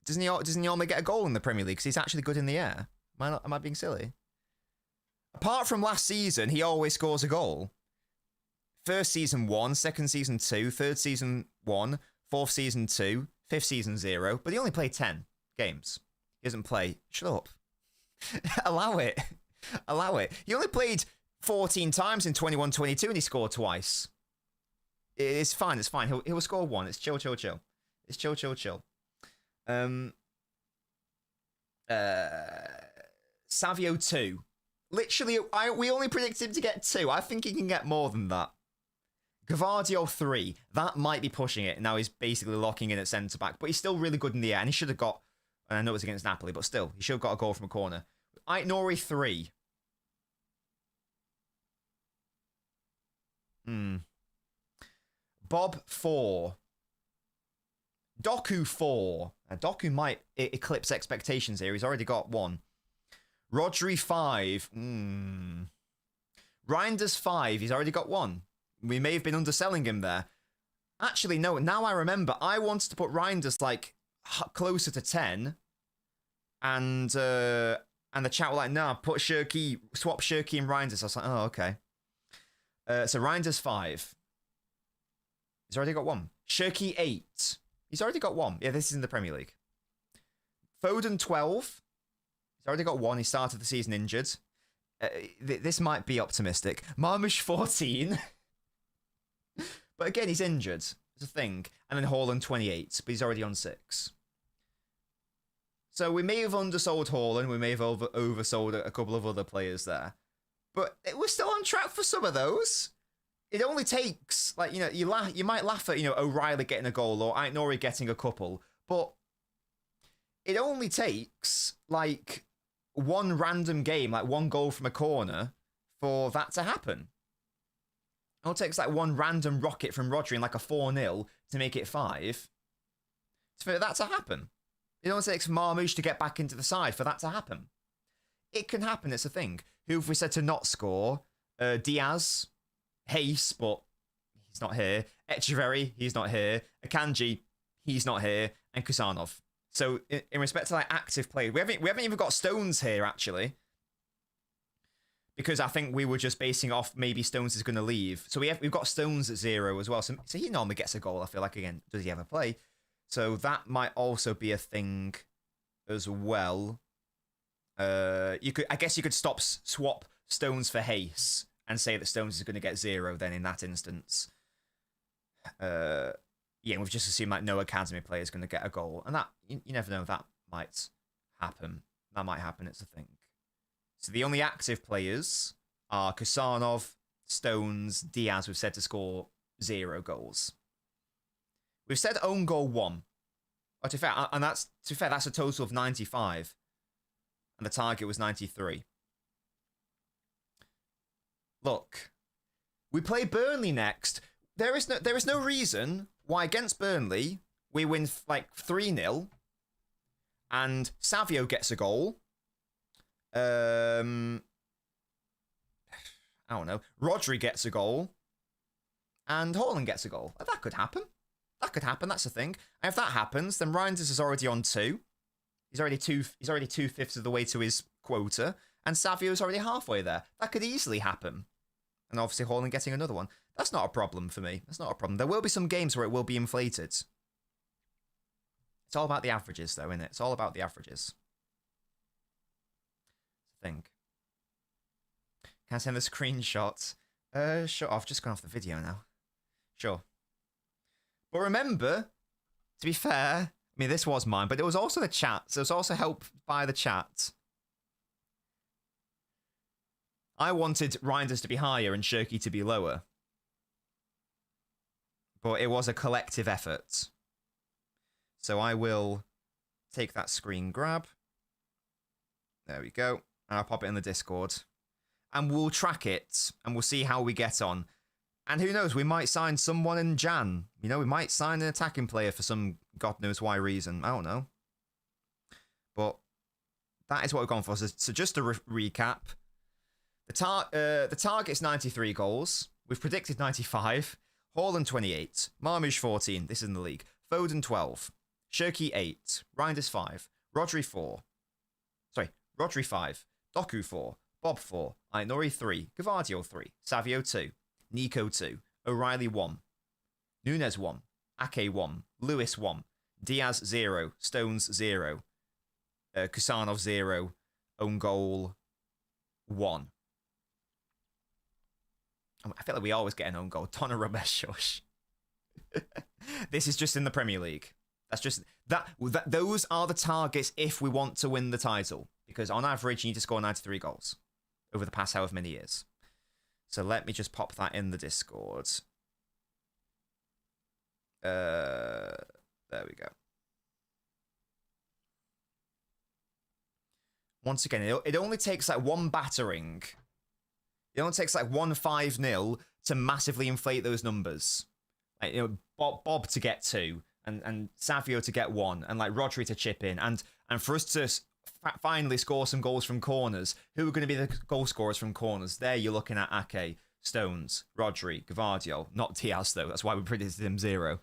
Speaker 2: Doesn't he only get a goal in the Premier League because he's actually good in the air? Am I being silly? Apart from last season, he always scores a goal. First season 1, second season 2, third season 1, fourth season 2, fifth season 0. But he only played 10 games. He doesn't play. Shut up. Allow it. Allow it. He only played 14 times in 21-22 and he scored twice. It's fine. It's fine. He'll score 1. It's chill, chill, chill. It's chill, chill, chill. Savio 2. Literally, we only predicted him to get 2. I think he can get more than that. Gavardio 3. That might be pushing it. Now he's basically locking in at centre-back. But he's still really good in the air. And he should have got... And I know it's against Napoli, but still. He should have got a goal from a corner. Aït-Nouri 3. Bob 4. Doku 4. Doku might eclipse expectations here. He's already got 1. Rodri 5. Reinders 5. He's already got 1. We may have been underselling him there. Actually, no. Now I remember. I wanted to put Reinders like closer to 10. And the chat were like, nah, put Shirky, swap Shirky and Reinders. I was like, oh, okay. So Reinders 5. He's already got 1. Shirky 8. He's already got 1. Yeah, this is in the Premier League. Foden 12. He's already got 1. He started the season injured. This might be optimistic. Marmoush 14. But again, he's injured. It's a thing. And then Haaland 28. But he's already on 6. So we may have undersold Haaland. We may have oversold a couple of other players there. But we're still on track for some of those. It only takes, like, you know, you might laugh at, you know, O'Reilly getting a goal or Aït-Nouri getting a couple. But it only takes, like, one random game, like one goal from a corner, for that to happen. It only takes, like, one random rocket from Rodri and, like, a 4-0 to make it 5. For that to happen. It only takes Marmoush to get back into the side for that to happen. It can happen, it's a thing. Who have we said to not score? Diaz, Hayes, but he's not here. Echeverry, he's not here. Akanji, he's not here. And Kusanov. So, in respect to like active players, we haven't even got Stones here, actually. Because I think we were just basing off maybe Stones is going to leave. So we've got Stones at 0 as well. So he normally gets a goal, I feel like, again. Does he ever play? So that might also be a thing as well. I guess you could swap Stones for Hayes and say that Stones is going to get 0 then in that instance. Yeah, we've just assumed like no academy player is going to get a goal, and that you never know, that might happen. That might happen. It's a thing. So the only active players are Kusanov, Stones, Diaz. We've said to score 0 goals. We've said own goal 1. Oh, to be fair, and that's a total of 95, and the target was 93. Look, we play Burnley next. There is no reason why against Burnley we win like 3-0, and Savio gets a goal. I don't know. Rodri gets a goal, and Haaland gets a goal. That could happen. That could happen. That's the thing. And if that happens, then Reinders is already on 2. He's already 2/5 of the way to his quota, and Savio's already halfway there. That could easily happen. And obviously Haaland getting another one. That's not a problem for me. That's not a problem. There will be some games where it will be inflated. It's all about the averages, though, isn't it? It's all about the averages. I think. Can I send the screenshot? Sure. I've just gone off the video now. Sure. But remember, to be fair, I mean, this was mine, but it was also the chat. So it was also helped by the chat. I wanted Reinders to be higher and Shirky to be lower. But it was a collective effort. So I will take that screen grab. There we go. And I'll pop it in the Discord. And we'll track it. And we'll see how we get on. And who knows, we might sign someone in Jan. You know, we might sign an attacking player for some God knows why reason. I don't know. But that is what we've gone for. So just to recap. The target's 93 goals. We've predicted 95. Haaland 28. Marmoush 14. This is in the league. Foden 12. Shirky 8. Reinders 5. Rodri 4. Sorry, Rodri 5. Doku 4. Bob 4. Ainori 3. Gavardio 3. Savio 2. Nico 2. O'Reilly 1. Nunes 1. Ake 1. Lewis 1. Diaz 0. Stones 0. Kusanov 0. Own goal 1. I feel like we always get an own goal. Donnarumma, shush. This is just in the Premier League. That's just that. Those are the targets if we want to win the title. Because on average, you need to score 93 goals over the past however many years. So let me just pop that in the Discord. There we go. Once again, it only takes like one battering. It only takes like 1 5-0 to massively inflate those numbers. Like, you know, Bob to get 2, and Savio to get 1, and like Rodri to chip in, and for us to finally score some goals from corners. Who are going to be the goal scorers from corners? There you're looking at Ake, Stones, Rodri, Gavardio. Not Diaz though. That's why we predicted him 0.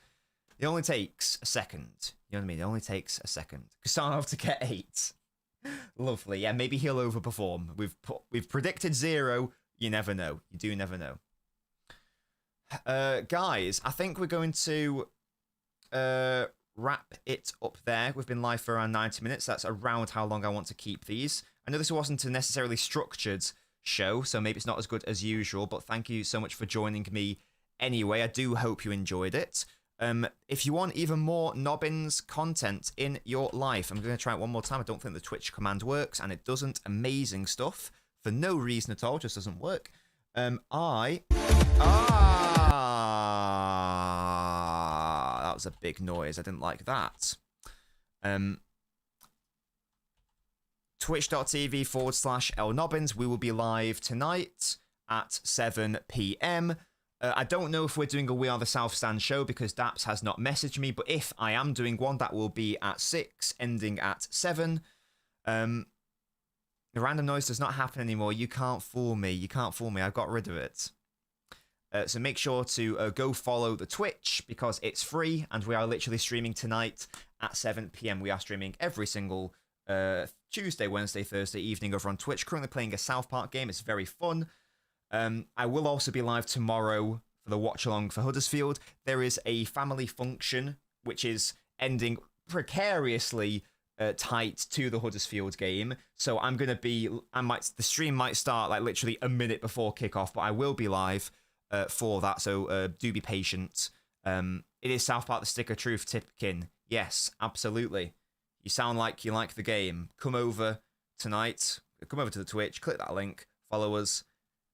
Speaker 2: It only takes a second. You know what I mean? It only takes a second. Kusanov to get 8. Lovely. Yeah, maybe he'll overperform. We've predicted 0. You never know. You do never know. Guys, I think we're going to wrap it up there. We've been live for around 90 minutes. That's around how long I want to keep these. I know this wasn't a necessarily structured show, so maybe it's not as good as usual, but thank you so much for joining me anyway. I do hope you enjoyed it. If you want even more Nobbins content in your life, I'm going to try it one more time. I don't think the Twitch command works, and it doesn't. Amazing stuff. For no reason at all, just doesn't work. That was a big noise. I didn't like that. Twitch.tv/LNobbins. We will be live tonight at 7 p.m. I don't know if we're doing a We Are the South Stand show because Daps has not messaged me, but if I am doing one, that will be at 6, ending at 7. The random noise does not happen anymore. You can't fool me. You can't fool me. I got rid of it. So make sure to go follow the Twitch because it's free and we are literally streaming tonight at 7 p.m. We are streaming every single Tuesday, Wednesday, Thursday evening over on Twitch. Currently playing a South Park game. It's very fun. I will also be live tomorrow for the Watchalong for Huddersfield. There is a family function which is ending precariously tight to the Huddersfield game. So the stream might start like literally a minute before kickoff, but I will be live for that. So do be patient. It is South Park: The Stick of Truth, Tipkin. Yes, absolutely. You sound like you like the game. Come over tonight. Come over to the Twitch. Click that link. Follow us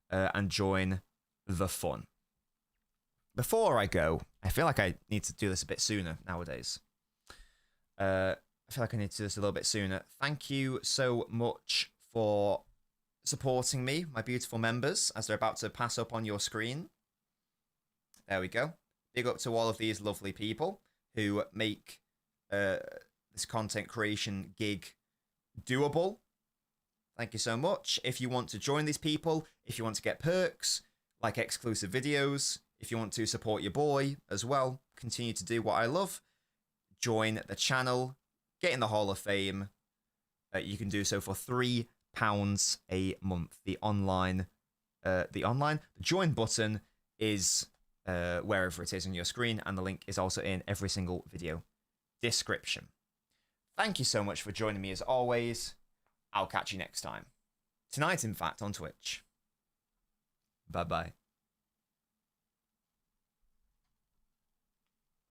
Speaker 2: and join the fun. Before I go, I feel like I need to do this a bit sooner nowadays. I feel like I need to do this a little bit sooner. Thank you so much for supporting me, my beautiful members, as they're about to pass up on your screen. There we go. Big up to all of these lovely people who make this content creation gig doable. Thank you so much. If you want to join these people, if you want to get perks, like exclusive videos, if you want to support your boy as well, continue to do what I love, join the channel, get in the Hall of Fame. You can do so for £3 a month. The join button is wherever it is on your screen, and the link is also in every single video description. Thank you so much for joining me as always. I'll catch you next time. Tonight, in fact, on Twitch. Bye-bye.